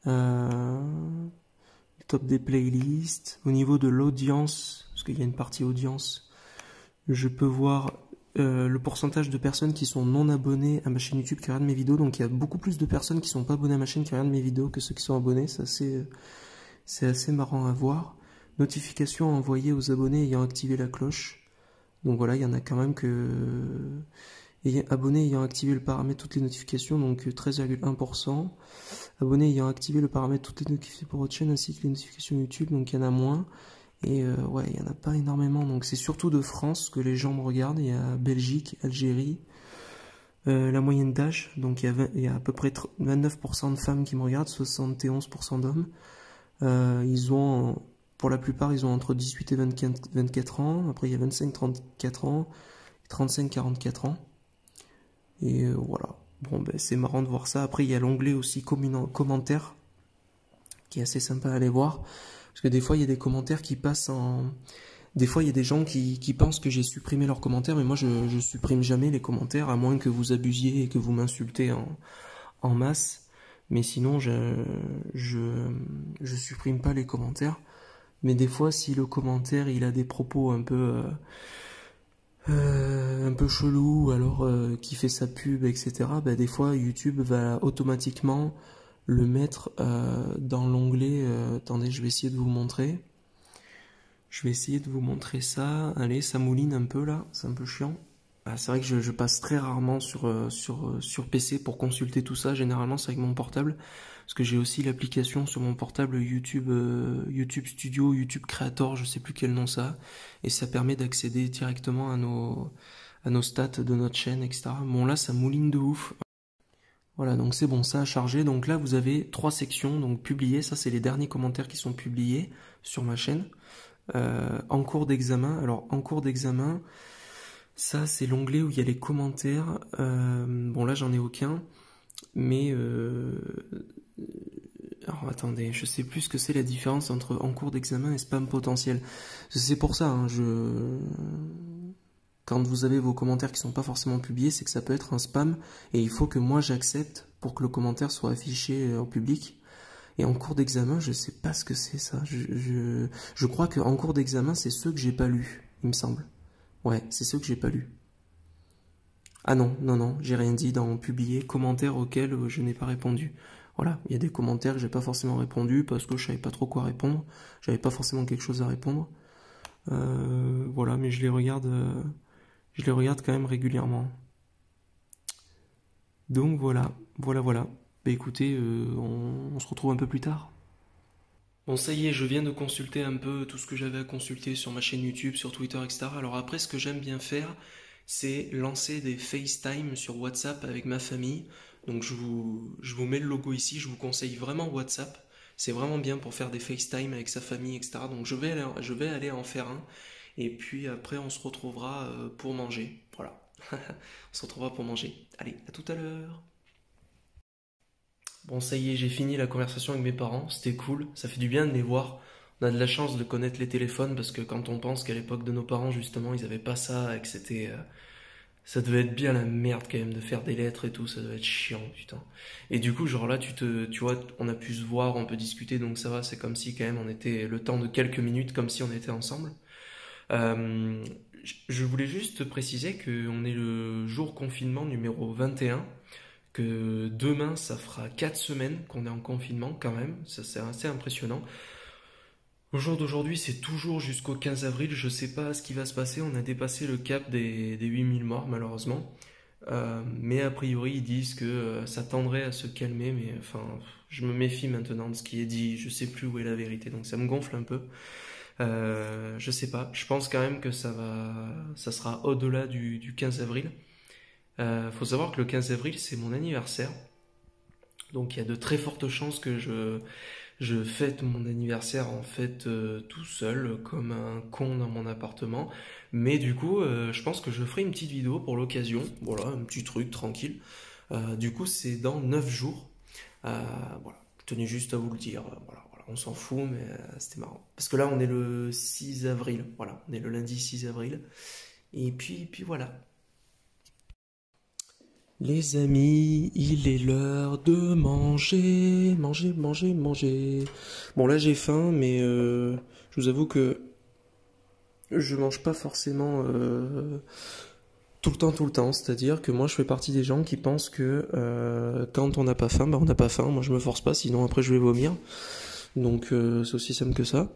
Speaker 1: le top des playlists. Au niveau de l'audience, parce qu'il y a une partie audience, je peux voir le pourcentage de personnes qui sont non abonnées à ma chaîne YouTube qui regardent mes vidéos. Donc il y a beaucoup plus de personnes qui sont pas abonnées à ma chaîne qui regardent mes vidéos que ceux qui sont abonnés. Ça c'est assez marrant à voir. Notification envoyée aux abonnés ayant activé la cloche. Donc voilà, il y en a quand même abonnés ayant activé le paramètre toutes les notifications, donc 13,1%. Abonnés ayant activé le paramètre toutes les notifications pour votre chaîne ainsi que les notifications YouTube, donc il y en a moins. Et ouais, il n'y en a pas énormément. Donc c'est surtout de France que les gens me regardent. Il y a Belgique, Algérie. La moyenne d'âge, donc il y a à peu près 29% de femmes qui me regardent, 71% d'hommes. Pour la plupart, ils ont entre 18 et 24 ans. Après, il y a 25-34 ans, 35-44 ans. Et voilà. Bon, ben, c'est marrant de voir ça. Après, il y a l'onglet aussi commentaires. qui est assez sympa à aller voir. Parce que des fois, il y a des commentaires qui passent en... Des fois, il y a des gens qui pensent que j'ai supprimé leurs commentaires, mais moi, je supprime jamais les commentaires, à moins que vous abusiez et que vous m'insultez en masse. Mais sinon, je supprime pas les commentaires. Mais des fois, si le commentaire, il a des propos un peu chelou, alors qui fait sa pub, etc. Bah, des fois, YouTube va automatiquement le mettre dans l'onglet. Attendez, je vais essayer de vous montrer. Je vais essayer de vous montrer ça. Allez, ça mouline un peu là, c'est un peu chiant. Ah, c'est vrai que je passe très rarement sur PC pour consulter tout ça. Généralement, c'est avec mon portable. Parce que j'ai aussi l'application sur mon portable YouTube, YouTube Studio, YouTube Creator, je sais plus quel nom ça a. Et ça permet d'accéder directement à nos stats de notre chaîne, etc. Bon, là, ça mouline de ouf. Voilà, donc c'est bon, ça a chargé. Donc là, vous avez 3 sections. Donc publier, ça, c'est les derniers commentaires qui sont publiés sur ma chaîne. En cours d'examen. Alors, en cours d'examen, ça, c'est l'onglet où il y a les commentaires. Bon, là, j'en ai aucun. Mais alors attendez, je sais plus ce que c'est la différence entre en cours d'examen et spam potentiel. C'est pour ça, hein, quand vous avez vos commentaires qui sont pas forcément publiés, c'est que ça peut être un spam et il faut que moi j'accepte pour que le commentaire soit affiché au public. Et en cours d'examen, je sais pas ce que c'est ça. Je crois que en cours d'examen, c'est ceux que j'ai pas lus, il me semble. Ouais, c'est ceux que j'ai pas lus. Ah non, non, non, j'ai rien dit dans publier, commentaires auxquels je n'ai pas répondu. Voilà, il y a des commentaires que j'ai pas forcément répondu parce que je savais pas trop quoi répondre. J'avais pas forcément quelque chose à répondre. Voilà, mais je les regarde quand même régulièrement. Donc voilà, voilà. Bah écoutez, on se retrouve un peu plus tard. Bon, ça y est, je viens de consulter un peu tout ce que j'avais à consulter sur ma chaîne YouTube, sur Twitter, etc. Alors après, ce que j'aime bien faire, c'est lancer des FaceTime sur WhatsApp avec ma famille. Donc je vous mets le logo ici, je vous conseille vraiment WhatsApp. C'est vraiment bien pour faire des FaceTime avec sa famille, etc. Donc je vais aller en faire un. Et puis après, on se retrouvera pour manger. Voilà. On se retrouvera pour manger. Allez, à tout à l'heure. Bon, ça y est, j'ai fini la conversation avec mes parents, c'était cool, ça fait du bien de les voir. On a de la chance de connaître les téléphones parce que quand on pense qu'à l'époque de nos parents, justement, ils avaient pas ça et que c'était. Ça devait être bien la merde quand même de faire des lettres et tout, ça devait être chiant, putain. Et du coup, genre là, tu vois, on a pu se voir, on peut discuter, donc ça va, c'est comme si quand même on était le temps de quelques minutes, comme si on était ensemble. Euh, je voulais juste préciser qu'on est le jour confinement numéro 21, que demain ça fera 4 semaines qu'on est en confinement quand même, ça c'est assez impressionnant. Au jour d'aujourd'hui c'est toujours jusqu'au 15 avril, je sais pas ce qui va se passer, on a dépassé le cap des 8000 morts malheureusement. Mais a priori ils disent que ça tendrait à se calmer, mais enfin je me méfie maintenant de ce qui est dit, je sais plus où est la vérité, donc ça me gonfle un peu. Je sais pas, je pense quand même que ça sera au-delà du 15 avril. Faut savoir que le 15 avril, c'est mon anniversaire. Donc il y a de très fortes chances que je fête mon anniversaire en fait tout seul, comme un con dans mon appartement. Mais du coup, je pense que je ferai une petite vidéo pour l'occasion. Voilà, un petit truc tranquille. Du coup, c'est dans 9 jours. Voilà, je tenais juste à vous le dire. Voilà, on s'en fout, mais c'était marrant. Parce que là, on est le 6 avril. Voilà, on est le lundi 6 avril. Et puis voilà. Les amis, il est l'heure de manger, manger. Bon là j'ai faim, mais je vous avoue que je mange pas forcément tout le temps. C'est-à-dire que moi je fais partie des gens qui pensent que quand on n'a pas faim, bah on n'a pas faim. Moi je me force pas, sinon après je vais vomir. Donc c'est aussi simple que ça.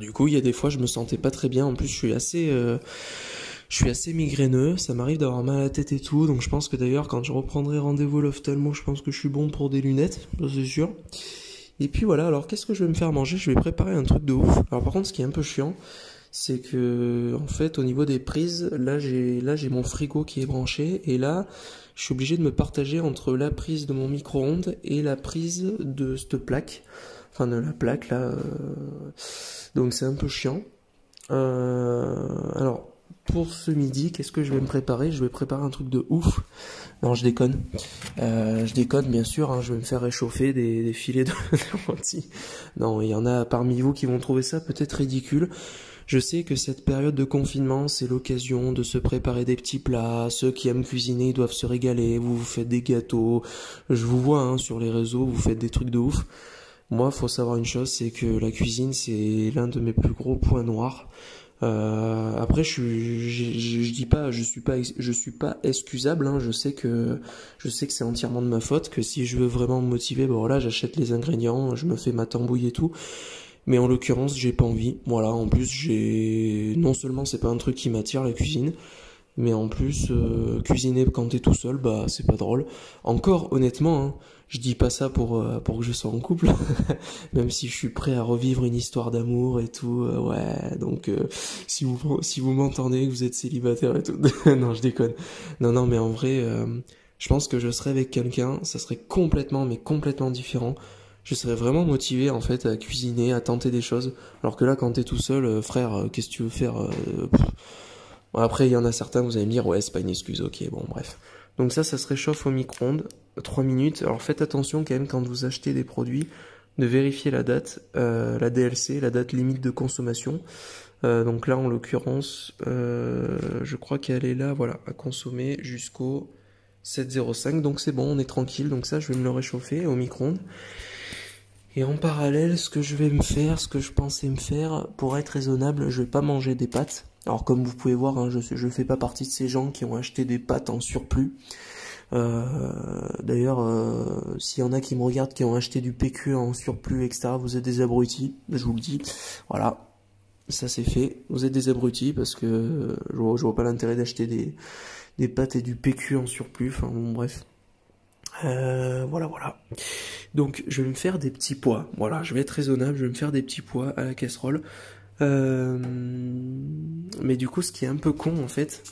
Speaker 1: Du coup il y a des fois je me sentais pas très bien. En plus je suis assez migraineux, ça m'arrive d'avoir mal à la tête et tout, donc je pense que d'ailleurs quand je reprendrai rendez-vous à l'ophtalmo, je pense que je suis bon pour des lunettes, ça c'est sûr. Et puis voilà, alors qu'est-ce que je vais me faire manger? Je vais préparer un truc de ouf. Alors par contre, ce qui est un peu chiant, c'est que en fait au niveau des prises, là j'ai mon frigo qui est branché, et là je suis obligé de me partager entre la prise de mon micro-ondes et la prise de cette plaque, enfin de la plaque là, donc c'est un peu chiant. Alors pour ce midi, qu'est-ce que je vais me préparer? Je vais préparer un truc de ouf. Non, je déconne. Je déconne, bien sûr, hein, je vais me faire réchauffer des filets de lentilles. Non, il y en a parmi vous qui vont trouver ça peut-être ridicule. Je sais que cette période de confinement, c'est l'occasion de se préparer des petits plats. Ceux qui aiment cuisiner, ils doivent se régaler. Vous faites des gâteaux. Je vous vois hein, sur les réseaux, vous faites des trucs de ouf. Moi, faut savoir une chose, c'est que la cuisine, c'est l'un de mes plus gros points noirs. Après, je dis pas, je suis pas excusable. Hein, je sais que c'est entièrement de ma faute. Que si je veux vraiment me motiver, bon voilà, j'achète les ingrédients, je me fais ma tambouille et tout. Mais en l'occurrence, j'ai pas envie. Voilà, en plus, non seulement c'est pas un truc qui m'attire la cuisine, mais en plus, cuisiner quand t'es tout seul, bah c'est pas drôle. Encore, honnêtement, hein, je dis pas ça pour que je sois en couple, même si je suis prêt à revivre une histoire d'amour et tout. Ouais, donc si vous m'entendez, que vous êtes célibataire et tout, non, je déconne. Non, mais en vrai, je pense que je serais avec quelqu'un, ça serait complètement, mais complètement différent. Je serais vraiment motivé en fait à cuisiner, à tenter des choses. Alors que là, quand t'es tout seul, frère, qu'est-ce que tu veux faire Bon, après, il y en a certains, vous allez me dire, ouais, c'est pas une excuse, ok, bon, bref. Donc ça se réchauffe au micro-ondes, 3 minutes. Alors faites attention quand même quand vous achetez des produits, de vérifier la date, la DLC, la date limite de consommation. Donc là, en l'occurrence, je crois qu'elle est là, voilà, à consommer jusqu'au 7,05. Donc c'est bon, on est tranquille. Donc ça, je vais me le réchauffer au micro-ondes. Et en parallèle, ce que je pensais me faire, pour être raisonnable, je vais pas manger des pâtes. Alors comme vous pouvez voir, hein, je fais pas partie de ces gens qui ont acheté des pâtes en surplus. D'ailleurs, s'il y en a qui me regardent, qui ont acheté du PQ en surplus, etc., vous êtes des abrutis, je vous le dis. Voilà, ça c'est fait. Vous êtes des abrutis parce que je vois pas l'intérêt d'acheter des pâtes et du PQ en surplus. Enfin bon, bref. Voilà. Donc je vais me faire des petits pois. Voilà, je vais être raisonnable, je vais me faire des petits pois à la casserole. Mais du coup, ce qui est un peu con en fait,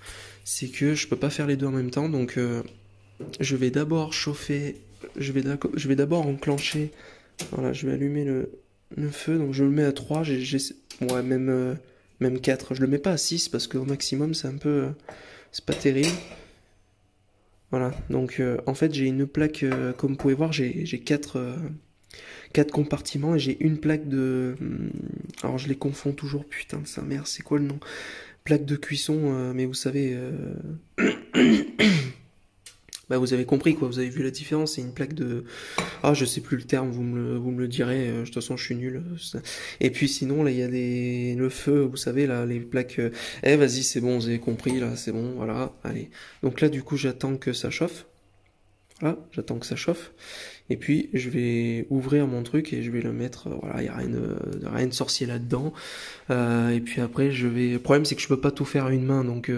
Speaker 1: c'est que je peux pas faire les deux en même temps. Donc je vais d'abord chauffer, je vais d'abord enclencher. Voilà, je vais allumer le feu. Donc je le mets à 3, ouais, même 4. Je le mets pas à 6 parce qu'au maximum c'est un peu, c'est pas terrible. Voilà, donc en fait j'ai une plaque, comme vous pouvez voir, j'ai 4 compartiments et j'ai une plaque de... alors je les confonds toujours, putain de sa mère, c'est quoi le nom? Plaque de cuisson, mais vous savez... bah vous avez compris quoi, vous avez vu la différence, c'est une plaque de... Ah je sais plus le terme, vous me le direz, de toute façon je suis nul. Et puis sinon là il y a le feu, vous savez là, les plaques... vas-y c'est bon, vous avez compris là, c'est bon, voilà, allez. Donc là du coup j'attends que ça chauffe. Voilà, j'attends que ça chauffe. Et puis je vais ouvrir mon truc et je vais le mettre. Voilà, il n'y a rien de sorcier là-dedans. Et puis après, le problème, c'est que je peux pas tout faire à une main, donc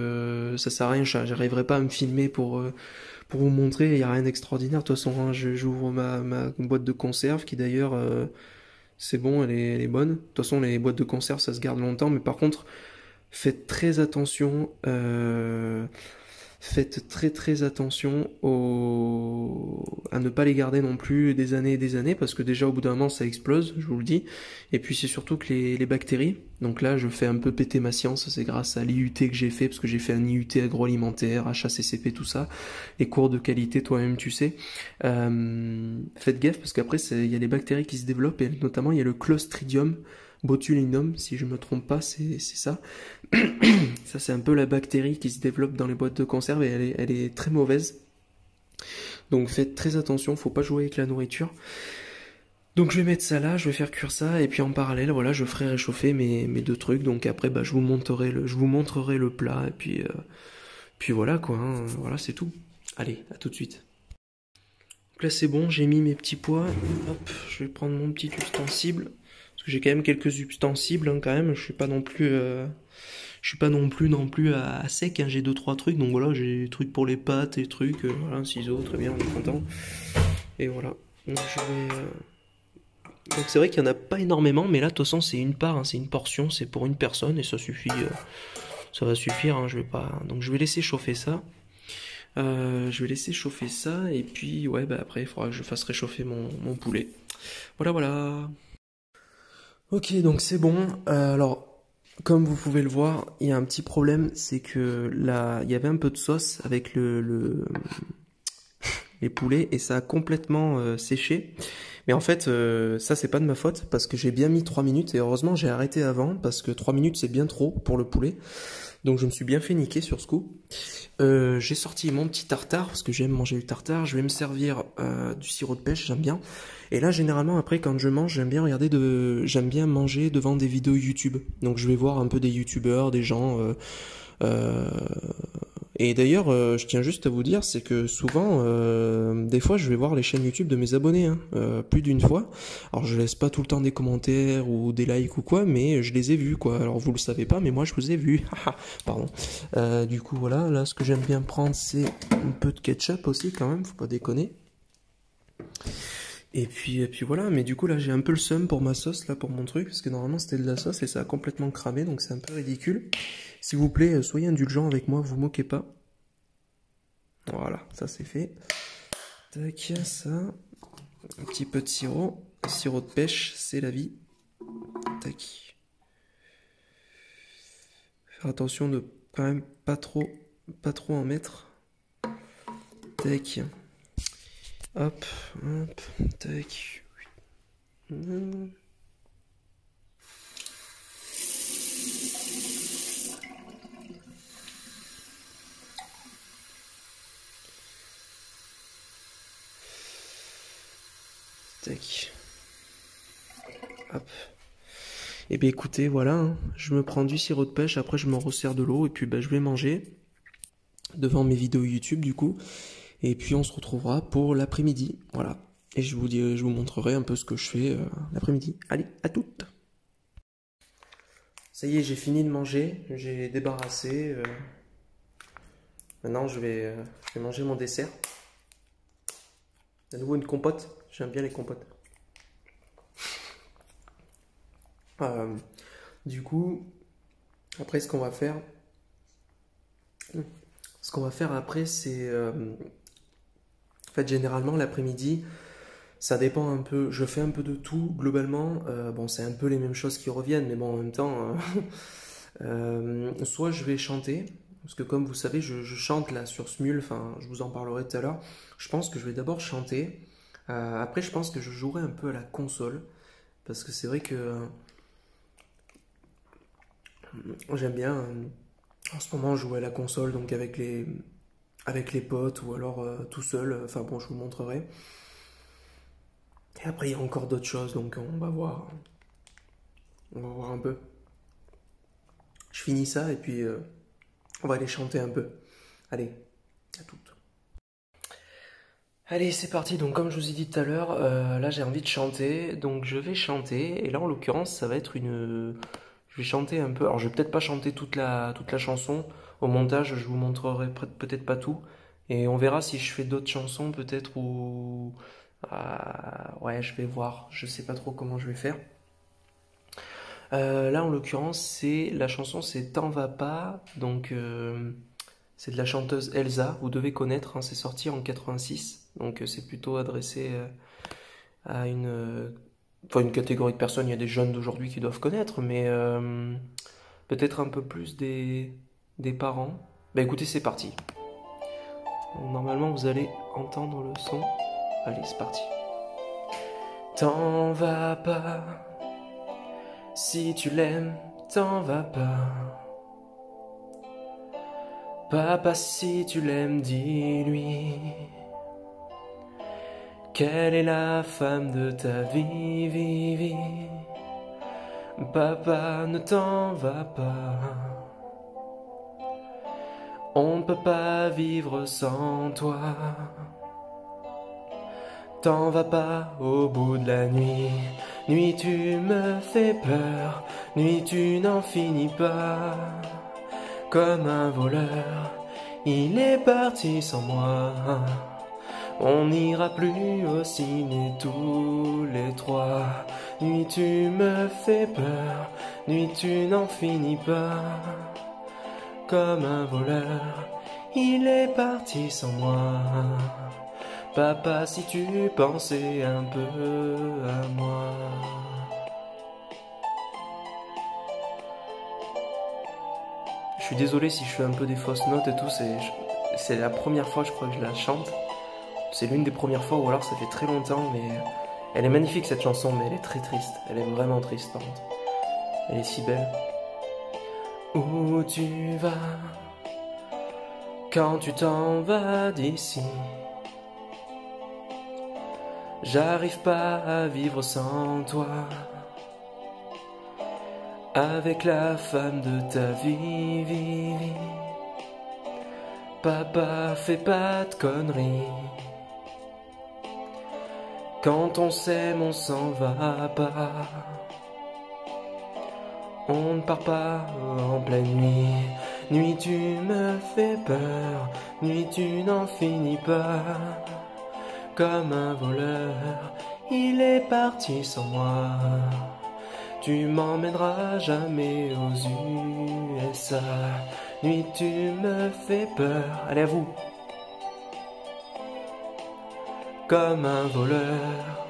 Speaker 1: ça sert à rien. J'arriverai pas à me filmer pour vous montrer. Il n'y a rien d'extraordinaire. De toute façon, hein, j'ouvre ma boîte de conserve qui d'ailleurs, c'est bon, elle est bonne. De toute façon, les boîtes de conserve, ça se garde longtemps. Mais par contre, faites très attention. Faites très attention à ne pas les garder non plus des années et des années, parce que déjà au bout d'un moment ça explose, je vous le dis. Et puis c'est surtout que les bactéries, donc là je fais un peu péter ma science, c'est grâce à l'IUT que j'ai fait, parce que j'ai fait un IUT agroalimentaire, HACCP, tout ça, les cours de qualité, toi-même tu sais. Faites gaffe, parce qu'après il y a des bactéries qui se développent, et notamment il y a le Clostridium botulinum, si je me trompe pas, c'est ça. Ça c'est un peu la bactérie qui se développe dans les boîtes de conserve et elle est très mauvaise. Donc faites très attention, faut pas jouer avec la nourriture. Donc je vais mettre ça là, je vais faire cuire ça et puis en parallèle, voilà, je ferai réchauffer mes deux trucs. Donc après, bah, je vous montrerai le plat et puis voilà quoi. Hein, voilà, c'est tout. Allez, à tout de suite. Donc là c'est bon, j'ai mis mes petits pois. Hop, je vais prendre mon petit ustensile. Parce que j'ai quand même quelques ustensiles hein, quand même. Je suis pas non plus à sec. Hein. J'ai 2-3 trucs. Donc voilà, j'ai des trucs pour les pâtes et trucs. Voilà, un ciseau, très bien, on est content. Et voilà. Donc donc c'est vrai qu'il n'y en a pas énormément, mais là de toute façon c'est une part, hein, c'est une portion, c'est pour une personne et ça suffit. Ça va suffire. Hein, je vais pas. Donc je vais laisser chauffer ça. Et puis ouais, bah après il faudra que je fasse réchauffer mon poulet. Voilà. Ok, donc c'est bon. Alors, Comme vous pouvez le voir, il y a un petit problème, c'est que là, il y avait un peu de sauce avec les poulets et ça a complètement séché. Mais en fait, ça c'est pas de ma faute parce que j'ai bien mis 3 minutes et heureusement j'ai arrêté avant parce que 3 minutes c'est bien trop pour le poulet. Donc je me suis bien fait niquer sur ce coup. J'ai sorti mon petit tartare parce que j'aime manger du tartare. Je vais me servir du sirop de pêche, j'aime bien. Et là généralement après quand je mange, j'aime bien manger devant des vidéos YouTube. Donc je vais voir un peu des YouTubeurs, des gens. Euh, Et d'ailleurs, je tiens juste à vous dire, c'est que souvent, des fois, je vais voir les chaînes YouTube de mes abonnés, hein, plus d'une fois. Alors, je laisse pas tout le temps des commentaires ou des likes ou quoi, mais je les ai vus, quoi. Alors, vous le savez pas, mais moi, je vous ai vus. Pardon. Du coup, voilà. Là, ce que j'aime bien prendre, c'est un peu de ketchup aussi, quand même. Faut pas déconner. Et puis voilà. Mais du coup, là, j'ai un peu le seum pour ma sauce, là, pour mon truc, parce que normalement, c'était de la sauce et ça a complètement cramé, donc c'est un peu ridicule. S'il vous plaît, soyez indulgents avec moi, vous moquez pas. Voilà, ça c'est fait. Tac, ça. Un petit peu de sirop. Sirop de pêche, c'est la vie. Tac. Faire attention de quand même pas trop en mettre. Tac. Hop, hop, tac. Tac. Hop. Et bien écoutez, voilà, hein, je me prends du sirop de pêche, après je me resserre de l'eau et puis je vais manger devant mes vidéos YouTube du coup. Et puis on se retrouvera pour l'après-midi, voilà. Et je vous montrerai un peu ce que je fais l'après-midi. Allez, à toutes. Ça y est, j'ai fini de manger, j'ai débarrassé. Maintenant je vais manger mon dessert. À nouveau une compote, j'aime bien les compotes. Du coup, après ce qu'on va faire après, c'est en fait généralement l'après-midi, ça dépend un peu. Je fais un peu de tout globalement. Bon, c'est un peu les mêmes choses qui reviennent, mais bon, en même temps, soit je vais chanter, parce que comme vous savez, je chante là sur Smule. Enfin, je vous en parlerai tout à l'heure. Je pense que je vais d'abord chanter. Après, je pense que je jouerai un peu à la console, parce que c'est vrai que j'aime bien en ce moment jouer à la console, donc avec les potes ou alors tout seul. Enfin bon, je vous montrerai. Et après, il y a encore d'autres choses, donc on va voir. On va voir un peu. Je finis ça et puis on va aller chanter un peu. Allez, à toutes. Allez, c'est parti. Donc, comme je vous ai dit tout à l'heure, là j'ai envie de chanter, donc je vais chanter. Et là, en l'occurrence, ça va être une. Je vais chanter un peu. Alors, je vais peut-être pas chanter toute la chanson. Au montage, je vous montrerai peut-être pas tout. Et on verra si je fais d'autres chansons, peut-être ou. Ouais, je vais voir. Je sais pas trop comment je vais faire. Là, en l'occurrence, c'est la chanson, c'est T'en vas pas. Donc, c'est de la chanteuse Elsa. Vous devez connaître. Hein, c'est sorti en 86. Donc, c'est plutôt adressé à enfin, une catégorie de personnes. Il y a des jeunes d'aujourd'hui qui doivent connaître, mais peut-être un peu plus des parents. Bah, écoutez, c'est parti. Donc, normalement, vous allez entendre le son. Allez, c'est parti. T'en vas pas. Si tu l'aimes, t'en vas pas. Papa, si tu l'aimes, dis-lui qu'elle est la femme de ta vie, vie, vie. Papa, ne t'en va pas. On ne peut pas vivre sans toi. T'en vas pas au bout de la nuit. Nuit, tu me fais peur. Nuit, tu n'en finis pas. Comme un voleur, il est parti sans moi. On n'ira plus au ciné tous les trois. Nuit, tu me fais peur. Nuit, tu n'en finis pas. Comme un voleur, il est parti sans moi. Papa, si tu pensais un peu à moi. suis désolé si je fais un peu des fausses notes et tout, c'est la première fois je crois que je la chante. C'est l'une des premières fois, ou alors ça fait très longtemps, mais elle est magnifique cette chanson, mais elle est très triste. Elle est vraiment triste par contre. Elle est si belle. Où tu vas quand tu t'en vas d'ici? J'arrive pas à vivre sans toi. Avec la femme de ta vie, vie, vie. Papa, fais pas de conneries. Quand on s'aime, on s'en va pas. On ne part pas en pleine nuit. Nuit, tu me fais peur. Nuit, tu n'en finis pas. Comme un voleur, il est parti sans moi. Tu m'emmèneras jamais aux USA. Nuit, tu me fais peur. Allez, à vous. Comme un voleur.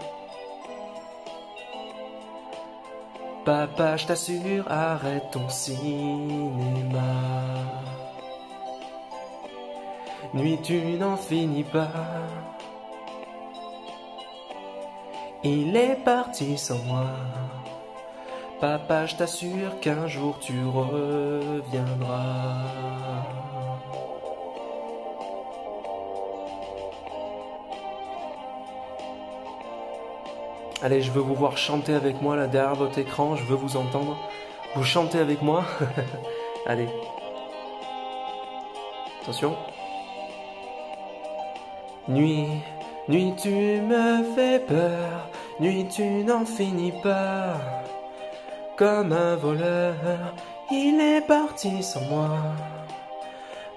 Speaker 1: Papa, je t'assure, arrête ton cinéma. Nuit, tu n'en finis pas. Il est parti sans moi. Papa, je t'assure qu'un jour tu reviendras. Allez, je veux vous voir chanter avec moi là derrière votre écran, je veux vous entendre. Vous chantez avec moi. Allez. Attention. Nuit, nuit tu me fais peur. Nuit tu n'en finis pas. Comme un voleur, il est parti sans moi.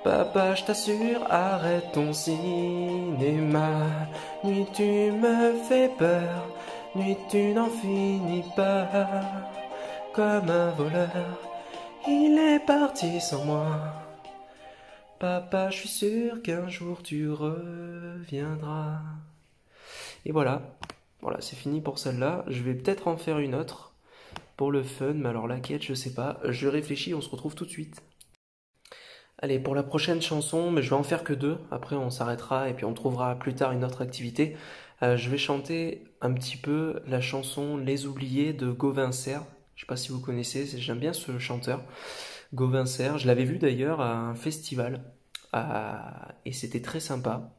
Speaker 1: Papa, je t'assure, arrête ton cinéma. Nuit tu me fais peur. Nuit tu n'en finis pas. Comme un voleur, il est parti sans moi. Papa, je suis sûr qu'un jour tu reviendras. Et voilà, voilà, c'est fini pour celle-là. Je vais peut-être en faire une autre pour le fun, mais alors laquelle, je sais pas. Je réfléchis, on se retrouve tout de suite. Allez, pour la prochaine chanson, mais je vais en faire que deux. Après, on s'arrêtera et puis on trouvera plus tard une autre activité. Je vais chanter un petit peu la chanson Les Oubliés de Gauvin Serre. Je sais pas si vous connaissez, j'aime bien ce chanteur, Gauvin Serre. Je l'avais vu d'ailleurs à un festival et c'était très sympa.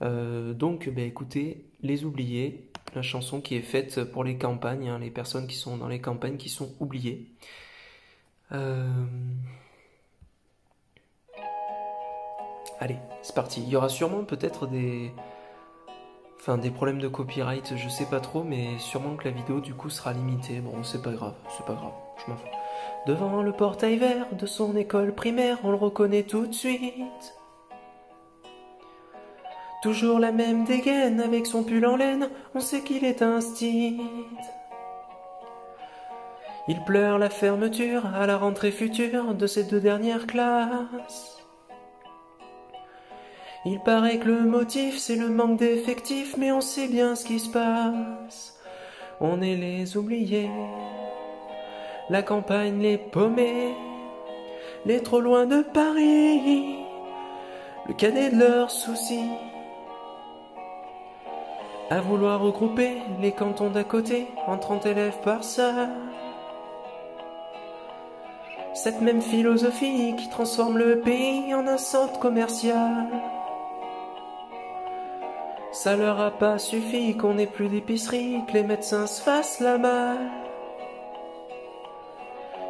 Speaker 1: Donc, écoutez, Les Oubliés, la chanson qui est faite pour les campagnes, hein, les personnes qui sont dans les campagnes qui sont oubliées. Allez, c'est parti. Il y aura sûrement peut-être des problèmes de copyright, je sais pas trop, mais sûrement que la vidéo du coup sera limitée. Bon, c'est pas grave, je m'en fous. Devant le portail vert de son école primaire, on le reconnaît tout de suite. Toujours la même dégaine avec son pull en laine, on sait qu'il est un stit. Il pleure la fermeture à la rentrée future de ses 2 dernières classes. Il paraît que le motif c'est le manque d'effectifs, mais on sait bien ce qui se passe. On est les oubliés, la campagne les paumés, les trop loin de Paris, le cadet de leurs soucis. À vouloir regrouper les cantons d'à côté en 30 élèves par salle. Cette même philosophie qui transforme le pays en un centre commercial. Ça leur a pas suffi qu'on ait plus d'épicerie, que les médecins se fassent la malle.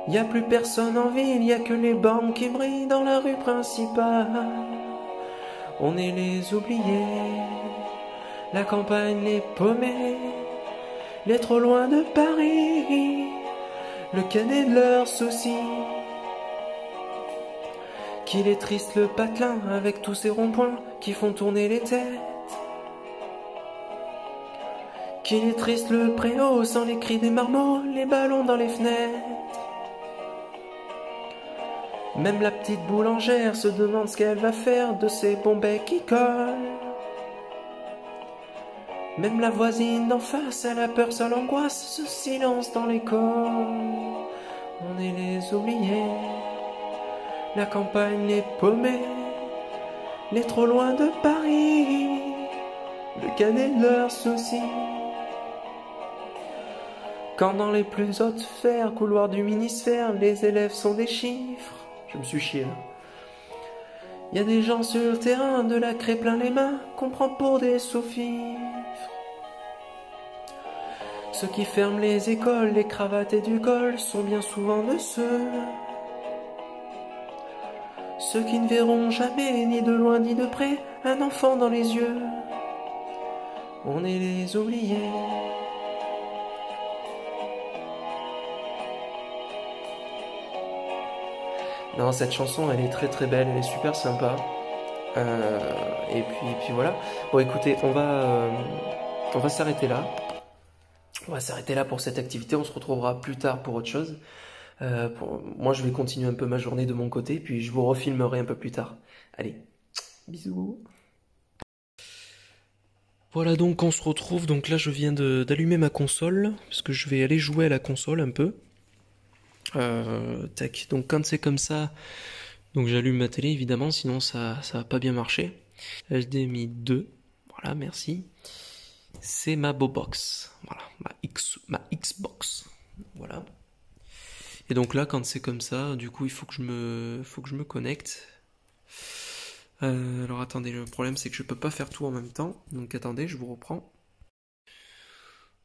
Speaker 1: Y a plus personne en ville, y a que les banques qui brillent dans la rue principale. On est les oubliés, la campagne les paumés, les trop loin de Paris, le cadet de leurs soucis. Qu'il est triste le patelin avec tous ces ronds-points qui font tourner les têtes. Qu'il est triste le préau sans les cris des marmots, les ballons dans les fenêtres. Même la petite boulangère se demande ce qu'elle va faire de ces bons becs qui collent. Même la voisine d'en face, elle a peur, ça l'angoisse, ce silence dans l'école. On est les oubliés, La campagne est paumée, n'est trop loin de Paris. Le cadet de leurs soucis. Quand dans les plus hautes sphères, couloirs du ministère, les élèves sont des chiffres. Je me suis chié là. Y a des gens sur le terrain, de la craie plein les mains, qu'on prend pour des sous-fifres. Ceux qui ferment les écoles, les cravates et du col, sont bien souvent de ceux qui ne verront jamais, ni de loin ni de près, un enfant dans les yeux. On est les oubliés. Non, cette chanson, elle est très très belle, elle est super sympa. Et puis voilà. Bon, écoutez, on va s'arrêter là. On va s'arrêter là pour cette activité. On se retrouvera plus tard pour autre chose. Moi, je vais continuer un peu ma journée de mon côté, puis je vous refilmerai un peu plus tard. Allez, bisous. Voilà, donc on se retrouve. Donc là, je viens d'allumer ma console, parce que je vais aller jouer à la console un peu. Tac. Donc quand c'est comme ça, donc j'allume ma télé évidemment, sinon ça va pas bien marcher. HDMI 2, voilà, merci. C'est ma Bobox, voilà, ma Xbox, voilà. Et donc là, quand c'est comme ça, du coup, il faut que je me connecte. Alors attendez, le problème c'est que je peux pas faire tout en même temps. Donc attendez, je vous reprends.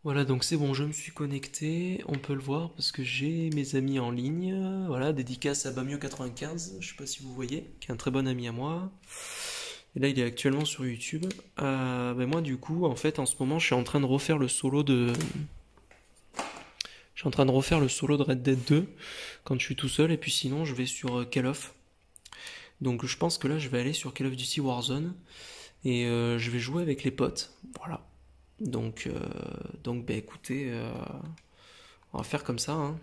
Speaker 1: Voilà, donc c'est bon, je me suis connecté, on peut le voir parce que j'ai mes amis en ligne. Voilà, dédicace à Bamio95, je sais pas si vous voyez, qui est un très bon ami à moi. Et là, il est actuellement sur YouTube. Ben moi, du coup, en fait, en ce moment, je suis en train de refaire le solo de... Je suis en train de refaire le solo de Red Dead 2 quand je suis tout seul, et puis sinon, je vais sur Call of. Donc je pense que là, je vais aller sur Call of Duty Warzone, et je vais jouer avec les potes, voilà. Donc bah écoutez, on va faire comme ça, hein.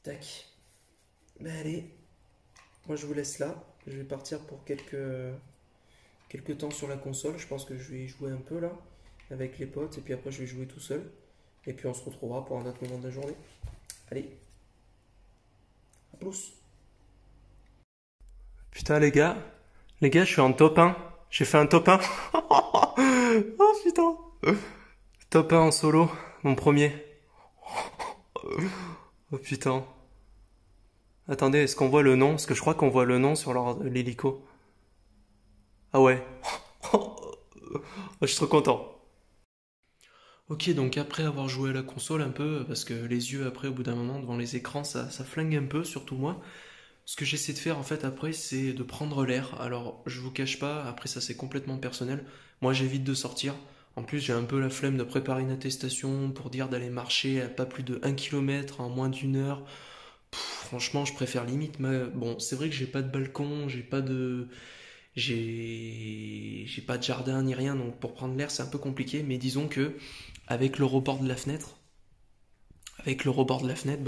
Speaker 1: Tac. Bah allez, moi je vous laisse là. Je vais partir pour quelques temps sur la console. Je pense que je vais y jouer un peu là, avec les potes, et puis après je vais jouer tout seul. Et puis on se retrouvera pour un autre moment de la journée. Allez, à plus. Putain les gars, je suis en top 1. J'ai fait un top 1. Oh putain. Top 1 en solo, mon premier. Oh putain. Attendez, est-ce qu'on voit le nom? Parce que je crois qu'on voit le nom sur l'hélico. Ah ouais. Je suis trop content. Ok, donc après avoir joué à la console un peu, parce que les yeux après au bout d'un moment devant les écrans ça flingue un peu, surtout moi. Ce que j'essaie de faire en fait après c'est de prendre l'air. Alors je vous cache pas, après ça c'est complètement personnel. Moi j'évite de sortir. En plus j'ai un peu la flemme de préparer une attestation pour dire d'aller marcher à pas plus de 1 km en moins d'1 heure. Franchement je préfère limite Bon c'est vrai que j'ai pas de balcon, j'ai pas de jardin ni rien, donc pour prendre l'air c'est un peu compliqué, mais disons que avec le rebord de la fenêtre, bah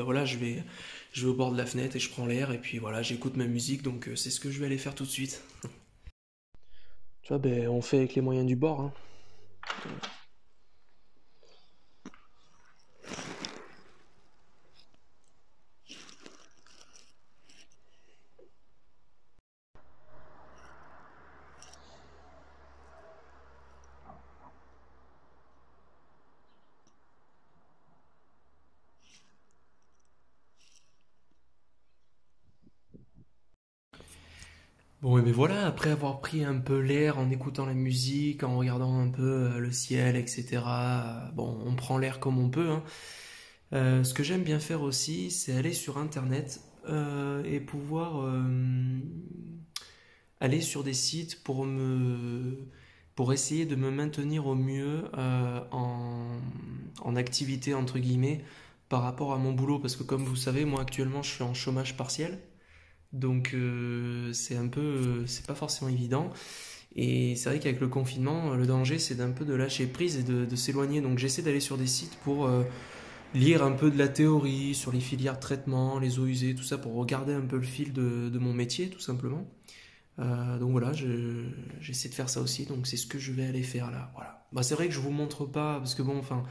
Speaker 1: voilà, je vais au bord de la fenêtre et je prends l'air et puis voilà, j'écoute ma musique, donc c'est ce que je vais aller faire tout de suite. Tu vois, ben on fait avec les moyens du bord, hein. Bon, et ben voilà, après avoir pris un peu l'air en écoutant la musique, en regardant un peu le ciel, etc. Bon, on prend l'air comme on peut, hein. Ce que j'aime bien faire aussi, c'est aller sur Internet et pouvoir aller sur des sites pour essayer de me maintenir au mieux en activité entre guillemets par rapport à mon boulot, parce que comme vous savez, moi actuellement je suis en chômage partiel, donc c'est pas forcément évident. Et c'est vrai qu'avec le confinement, le danger c'est d'un peu de lâcher prise et de s'éloigner. Donc j'essaie d'aller sur des sites pour lire un peu de la théorie sur les filières de traitement, les eaux usées, tout ça, pour regarder un peu le fil de mon métier, tout simplement. Donc voilà, j'essaie de faire ça aussi, donc c'est ce que je vais aller faire là. Voilà. Bah, c'est vrai que je vous montre pas, parce que bon, enfin,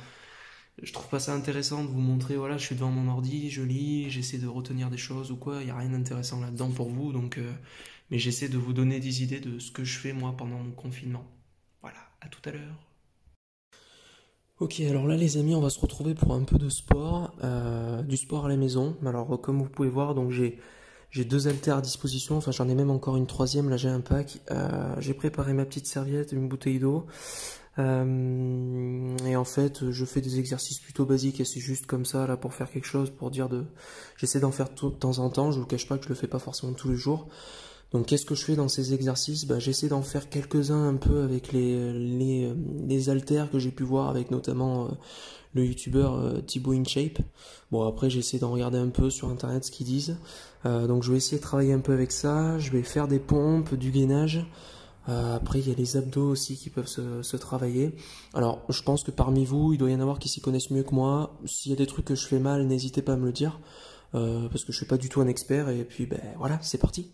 Speaker 1: je trouve pas ça intéressant de vous montrer, voilà, je suis devant mon ordi, je lis, j'essaie de retenir des choses ou quoi, il y a rien d'intéressant là-dedans pour vous, donc, mais j'essaie de vous donner des idées de ce que je fais moi pendant mon confinement. Voilà, à tout à l'heure. Ok, alors là les amis, on va se retrouver pour un peu de sport, du sport à la maison. Alors comme vous pouvez voir, donc j'ai deux haltères à disposition, enfin j'en ai même encore une troisième, là j'ai un pack. J'ai préparé ma petite serviette, une bouteille d'eau. Et en fait, je fais des exercices plutôt basiques et c'est juste comme ça là pour faire quelque chose, pour dire de. J'essaie d'en faire tout de temps en temps. Je vous cache pas que je le fais pas forcément tous les jours. Donc qu'est-ce que je fais dans ces exercices? Bah, j'essaie d'en faire quelques-uns un peu avec les haltères que j'ai pu voir avec notamment le youtubeur Thibaut InShape. Bon après j'essaie d'en regarder un peu sur internet ce qu'ils disent. Donc je vais essayer de travailler un peu avec ça. Je vais faire des pompes, du gainage. Après, il y a les abdos aussi qui peuvent se travailler. Alors, je pense que parmi vous, il doit y en avoir qui s'y connaissent mieux que moi. S'il y a des trucs que je fais mal, n'hésitez pas à me le dire. Parce que je suis pas du tout un expert. Et puis, ben voilà, c'est parti.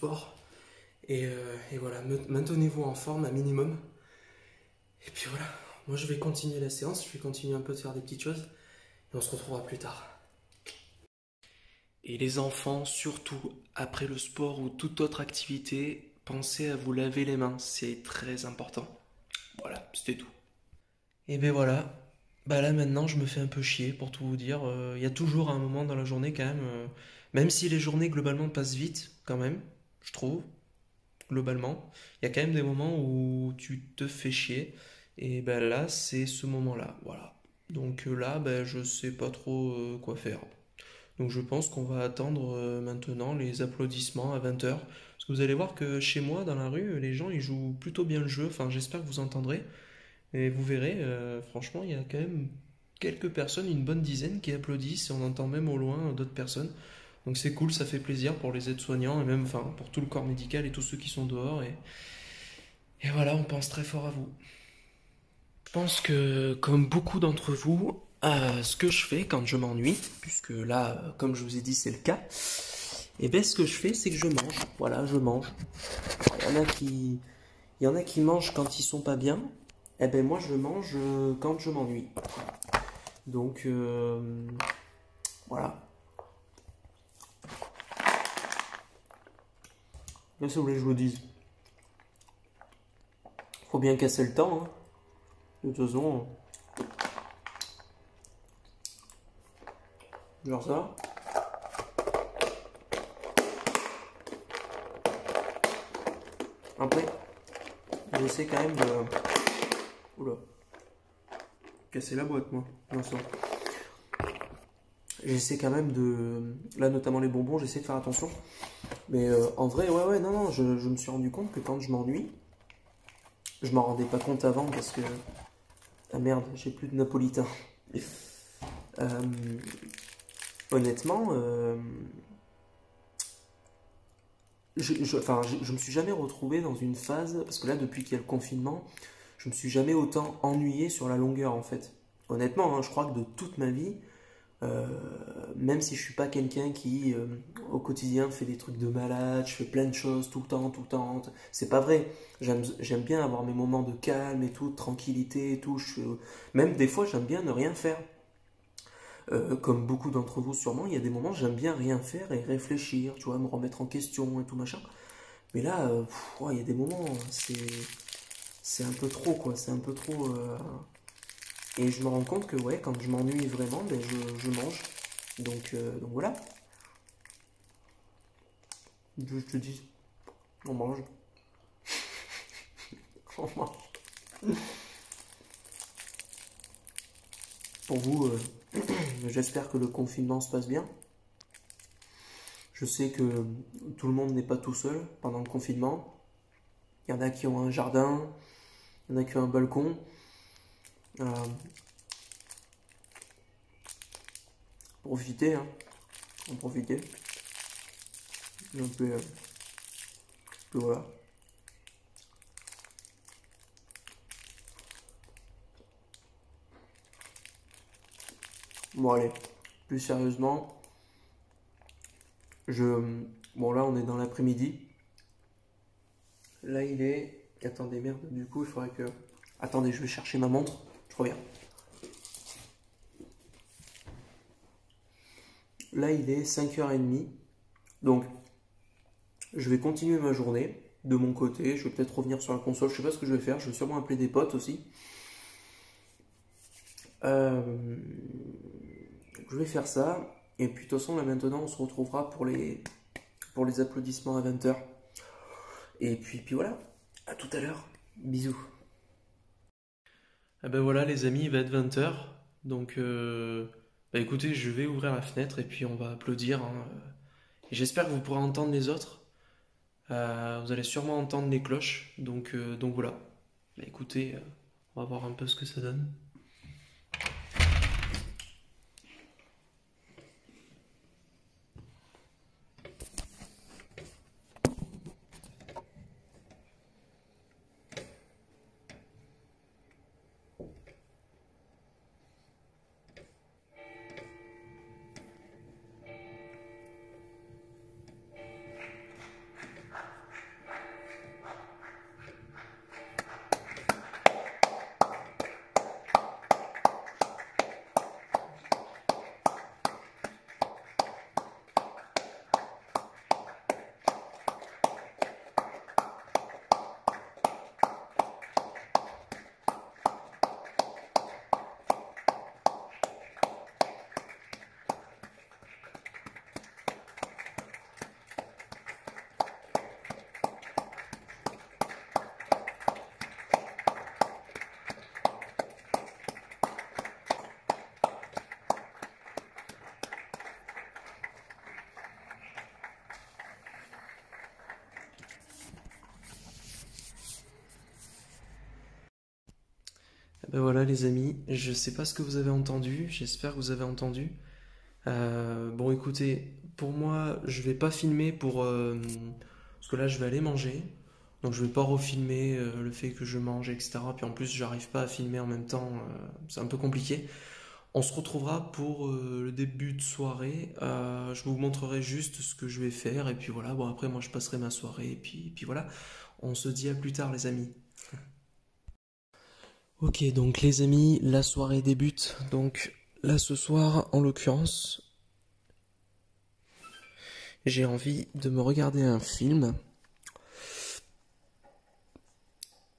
Speaker 1: sport. Et voilà, maintenez-vous en forme un minimum. Et puis voilà, moi je vais continuer la séance, je vais continuer un peu de faire des petites choses. Et on se retrouvera plus tard. Et les enfants, surtout après le sport ou toute autre activité, pensez à vous laver les mains, c'est très important. Voilà, c'était tout. Et ben voilà, bah là maintenant je me fais un peu chier pour tout vous dire. Il y a toujours un moment dans la journée quand même, même si les journées globalement passent vite quand même, je trouve, globalement, il y a quand même des moments où tu te fais chier. Et ben là c'est ce moment-là, voilà. Donc là ben je sais pas trop quoi faire. Donc je pense qu'on va attendre maintenant les applaudissements à 20 h. Parce que vous allez voir que chez moi, dans la rue, les gens ils jouent plutôt bien le jeu. Enfin, j'espère que vous entendrez. Et vous verrez, franchement, il y a quand même quelques personnes, une bonne dizaine qui applaudissent et on entend même au loin d'autres personnes. Donc c'est cool, ça fait plaisir pour les aides-soignants et même enfin, pour tout le corps médical et tous ceux qui sont dehors. Et voilà, on pense très fort à vous. Je pense que, comme beaucoup d'entre vous, ce que je fais quand je m'ennuie, puisque là, comme je vous ai dit, c'est le cas, et bien ce que je fais, c'est que je mange. Voilà, je mange. Il y en a qui mangent quand ils sont pas bien. Et ben moi, je mange quand je m'ennuie. Donc, voilà. Qu'est-ce que vous voulez que je vous dise? Faut bien casser le temps, hein. De toute façon, genre ça. Après, j'essaie quand même de... Oula. Casser la boîte, moi. Non, ça. J'essaie quand même de... Là, notamment les bonbons, j'essaie de faire attention. Mais en vrai, ouais, non, je me suis rendu compte que quand je m'ennuie, je m'en rendais pas compte avant parce que... Ah merde, j'ai plus de napolitain. Euh, honnêtement, je me suis jamais retrouvé dans une phase, parce que là, depuis qu'il y a le confinement, je me suis jamais autant ennuyé sur la longueur, en fait. Honnêtement, hein, je crois que de toute ma vie, euh, même si je suis pas quelqu'un qui, au quotidien, fait des trucs de malade, je fais plein de choses tout le temps, c'est pas vrai. J'aime bien avoir mes moments de calme et tout, de tranquillité et tout. Même des fois, j'aime bien ne rien faire. Comme beaucoup d'entre vous sûrement, il y a des moments où j'aime bien rien faire et réfléchir, tu vois, me remettre en question et tout machin. Mais là, ouais, il y a des moments, c'est un peu trop, quoi. C'est un peu trop. Et je me rends compte que, ouais, quand je m'ennuie vraiment, ben, je mange. Donc voilà. Je te dis, on mange. On mange. Pour vous, j'espère que le confinement se passe bien. Je sais que tout le monde n'est pas tout seul pendant le confinement. Il y en a qui ont un jardin, il y en a qui ont un balcon. Euh, profitez, hein. En profiter. Puis voilà. Bon allez, plus sérieusement, je... Bon là on est dans l'après-midi. Là il est... Attendez merde, du coup il faudrait que... Attendez, je vais chercher ma montre, je reviens. Là il est 5h30, donc je vais continuer ma journée de mon côté, je vais peut-être revenir sur la console, je sais pas ce que je vais faire, je vais sûrement appeler des potes aussi. Je vais faire ça, et puis de toute façon là maintenant on se retrouvera pour les applaudissements à 20 h. Et puis voilà, à tout à l'heure, bisous. Ah ben voilà les amis, il va être 20 h, donc bah écoutez, je vais ouvrir la fenêtre et puis on va applaudir, hein. Et j'espère que vous pourrez entendre les autres. Vous allez sûrement entendre les cloches, donc voilà. Bah écoutez, on va voir un peu ce que ça donne. Ben voilà les amis, je sais pas ce que vous avez entendu, j'espère que vous avez entendu. Bon écoutez, pour moi je vais pas filmer parce que là je vais aller manger, donc je vais pas refilmer le fait que je mange, etc. Puis en plus j'arrive pas à filmer en même temps, c'est un peu compliqué. On se retrouvera pour le début de soirée, je vous montrerai juste ce que je vais faire et puis voilà, bon après moi je passerai ma soirée et puis voilà, on se dit à plus tard les amis. Ok, donc les amis, la soirée débute. Donc là ce soir, en l'occurrence, j'ai envie de me regarder un film.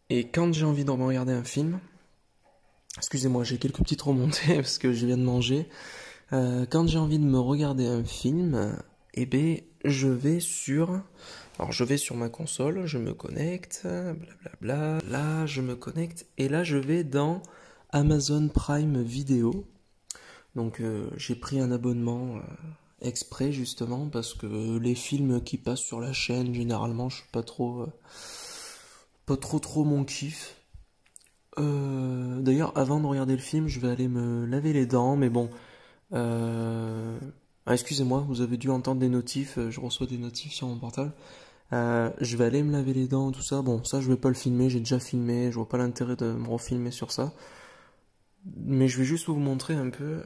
Speaker 1: Et quand j'ai envie de me regarder un film, excusez-moi, j'ai quelques petites remontées parce que je viens de manger. Quand j'ai envie de me regarder un film, eh ben, je vais sur ma console, je me connecte, blablabla. Là, je me connecte et là, je vais dans Amazon Prime Video. Donc j'ai pris un abonnement exprès justement parce que les films qui passent sur la chaîne généralement je suis pas trop mon kiff. D'ailleurs avant de regarder le film je vais aller me laver les dents mais bon excusez-moi vous avez dû entendre des notifs, je reçois des notifs sur mon portable. Je vais aller me laver les dents tout ça, bon ça je vais pas le filmer, j'ai déjà filmé, je vois pas l'intérêt de me refilmer sur ça mais je vais juste vous montrer un peu.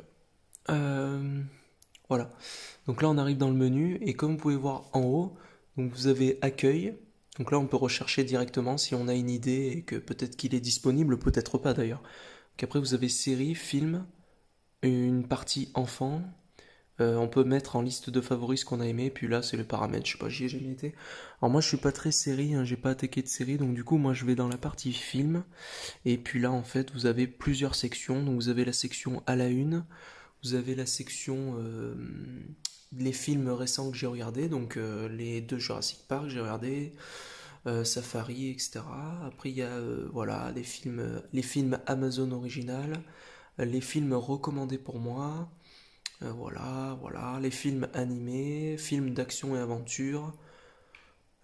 Speaker 1: Euh, Voilà. Donc là, on arrive dans le menu et comme vous pouvez voir en haut, donc vous avez accueil. Donc là, on peut rechercher directement si on a une idée et que peut-être qu'il est disponible, peut-être pas d'ailleurs. Donc après, vous avez série, film, une partie enfant. On peut mettre en liste de favoris ce qu'on a aimé. Puis là, c'est le paramètre. Je sais pas, j'y ai jamais été. Alors moi, je suis pas très série, hein, j'ai pas attaqué de série. Donc du coup, moi, je vais dans la partie film. Et puis là, en fait, vous avez plusieurs sections. Donc vous avez la section à la une. Vous avez la section les films récents que j'ai regardés, donc les deux Jurassic Park que j'ai regardé, Safari, etc. Après il y a voilà les films Amazon original, les films recommandés pour moi, voilà, les films animés, films d'action et aventure,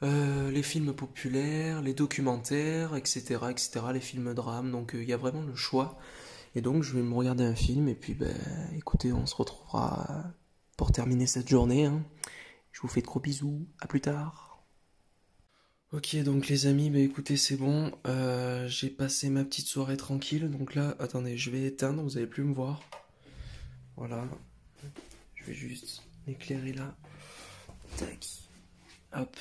Speaker 1: les films populaires, les documentaires, etc., les films drames. Donc il y a vraiment le choix. Et donc je vais me regarder un film et puis ben écoutez, on se retrouvera pour terminer cette journée, hein. Je vous fais de gros bisous, à plus tard. Ok donc les amis, bah écoutez c'est bon, j'ai passé ma petite soirée tranquille, donc là, attendez, je vais éteindre, vous allez plus me voir. Voilà, je vais juste m'éclairer là. Tac, hop.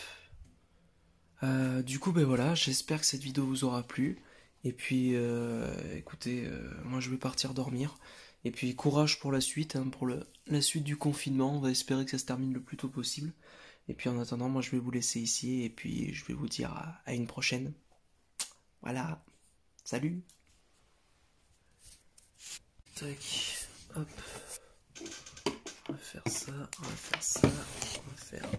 Speaker 1: Du coup ben voilà, j'espère que cette vidéo vous aura plu. Et puis écoutez, moi je vais partir dormir. Et puis courage pour la suite, hein, pour la suite du confinement. On va espérer que ça se termine le plus tôt possible. Et puis en attendant, moi je vais vous laisser ici et puis je vais vous dire à une prochaine. Voilà, salut. Tac, hop. On va faire ça, on va faire ça, on va faire.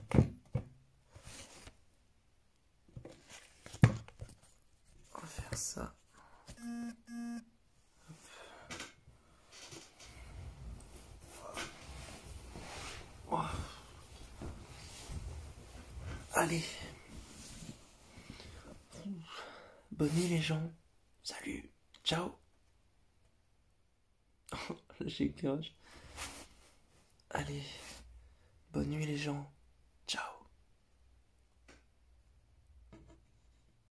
Speaker 1: On va faire ça. Oh. Allez. Bonne nuit les gens. Salut. Ciao. J'ai éclairage. Allez. Bonne nuit les gens. Ciao.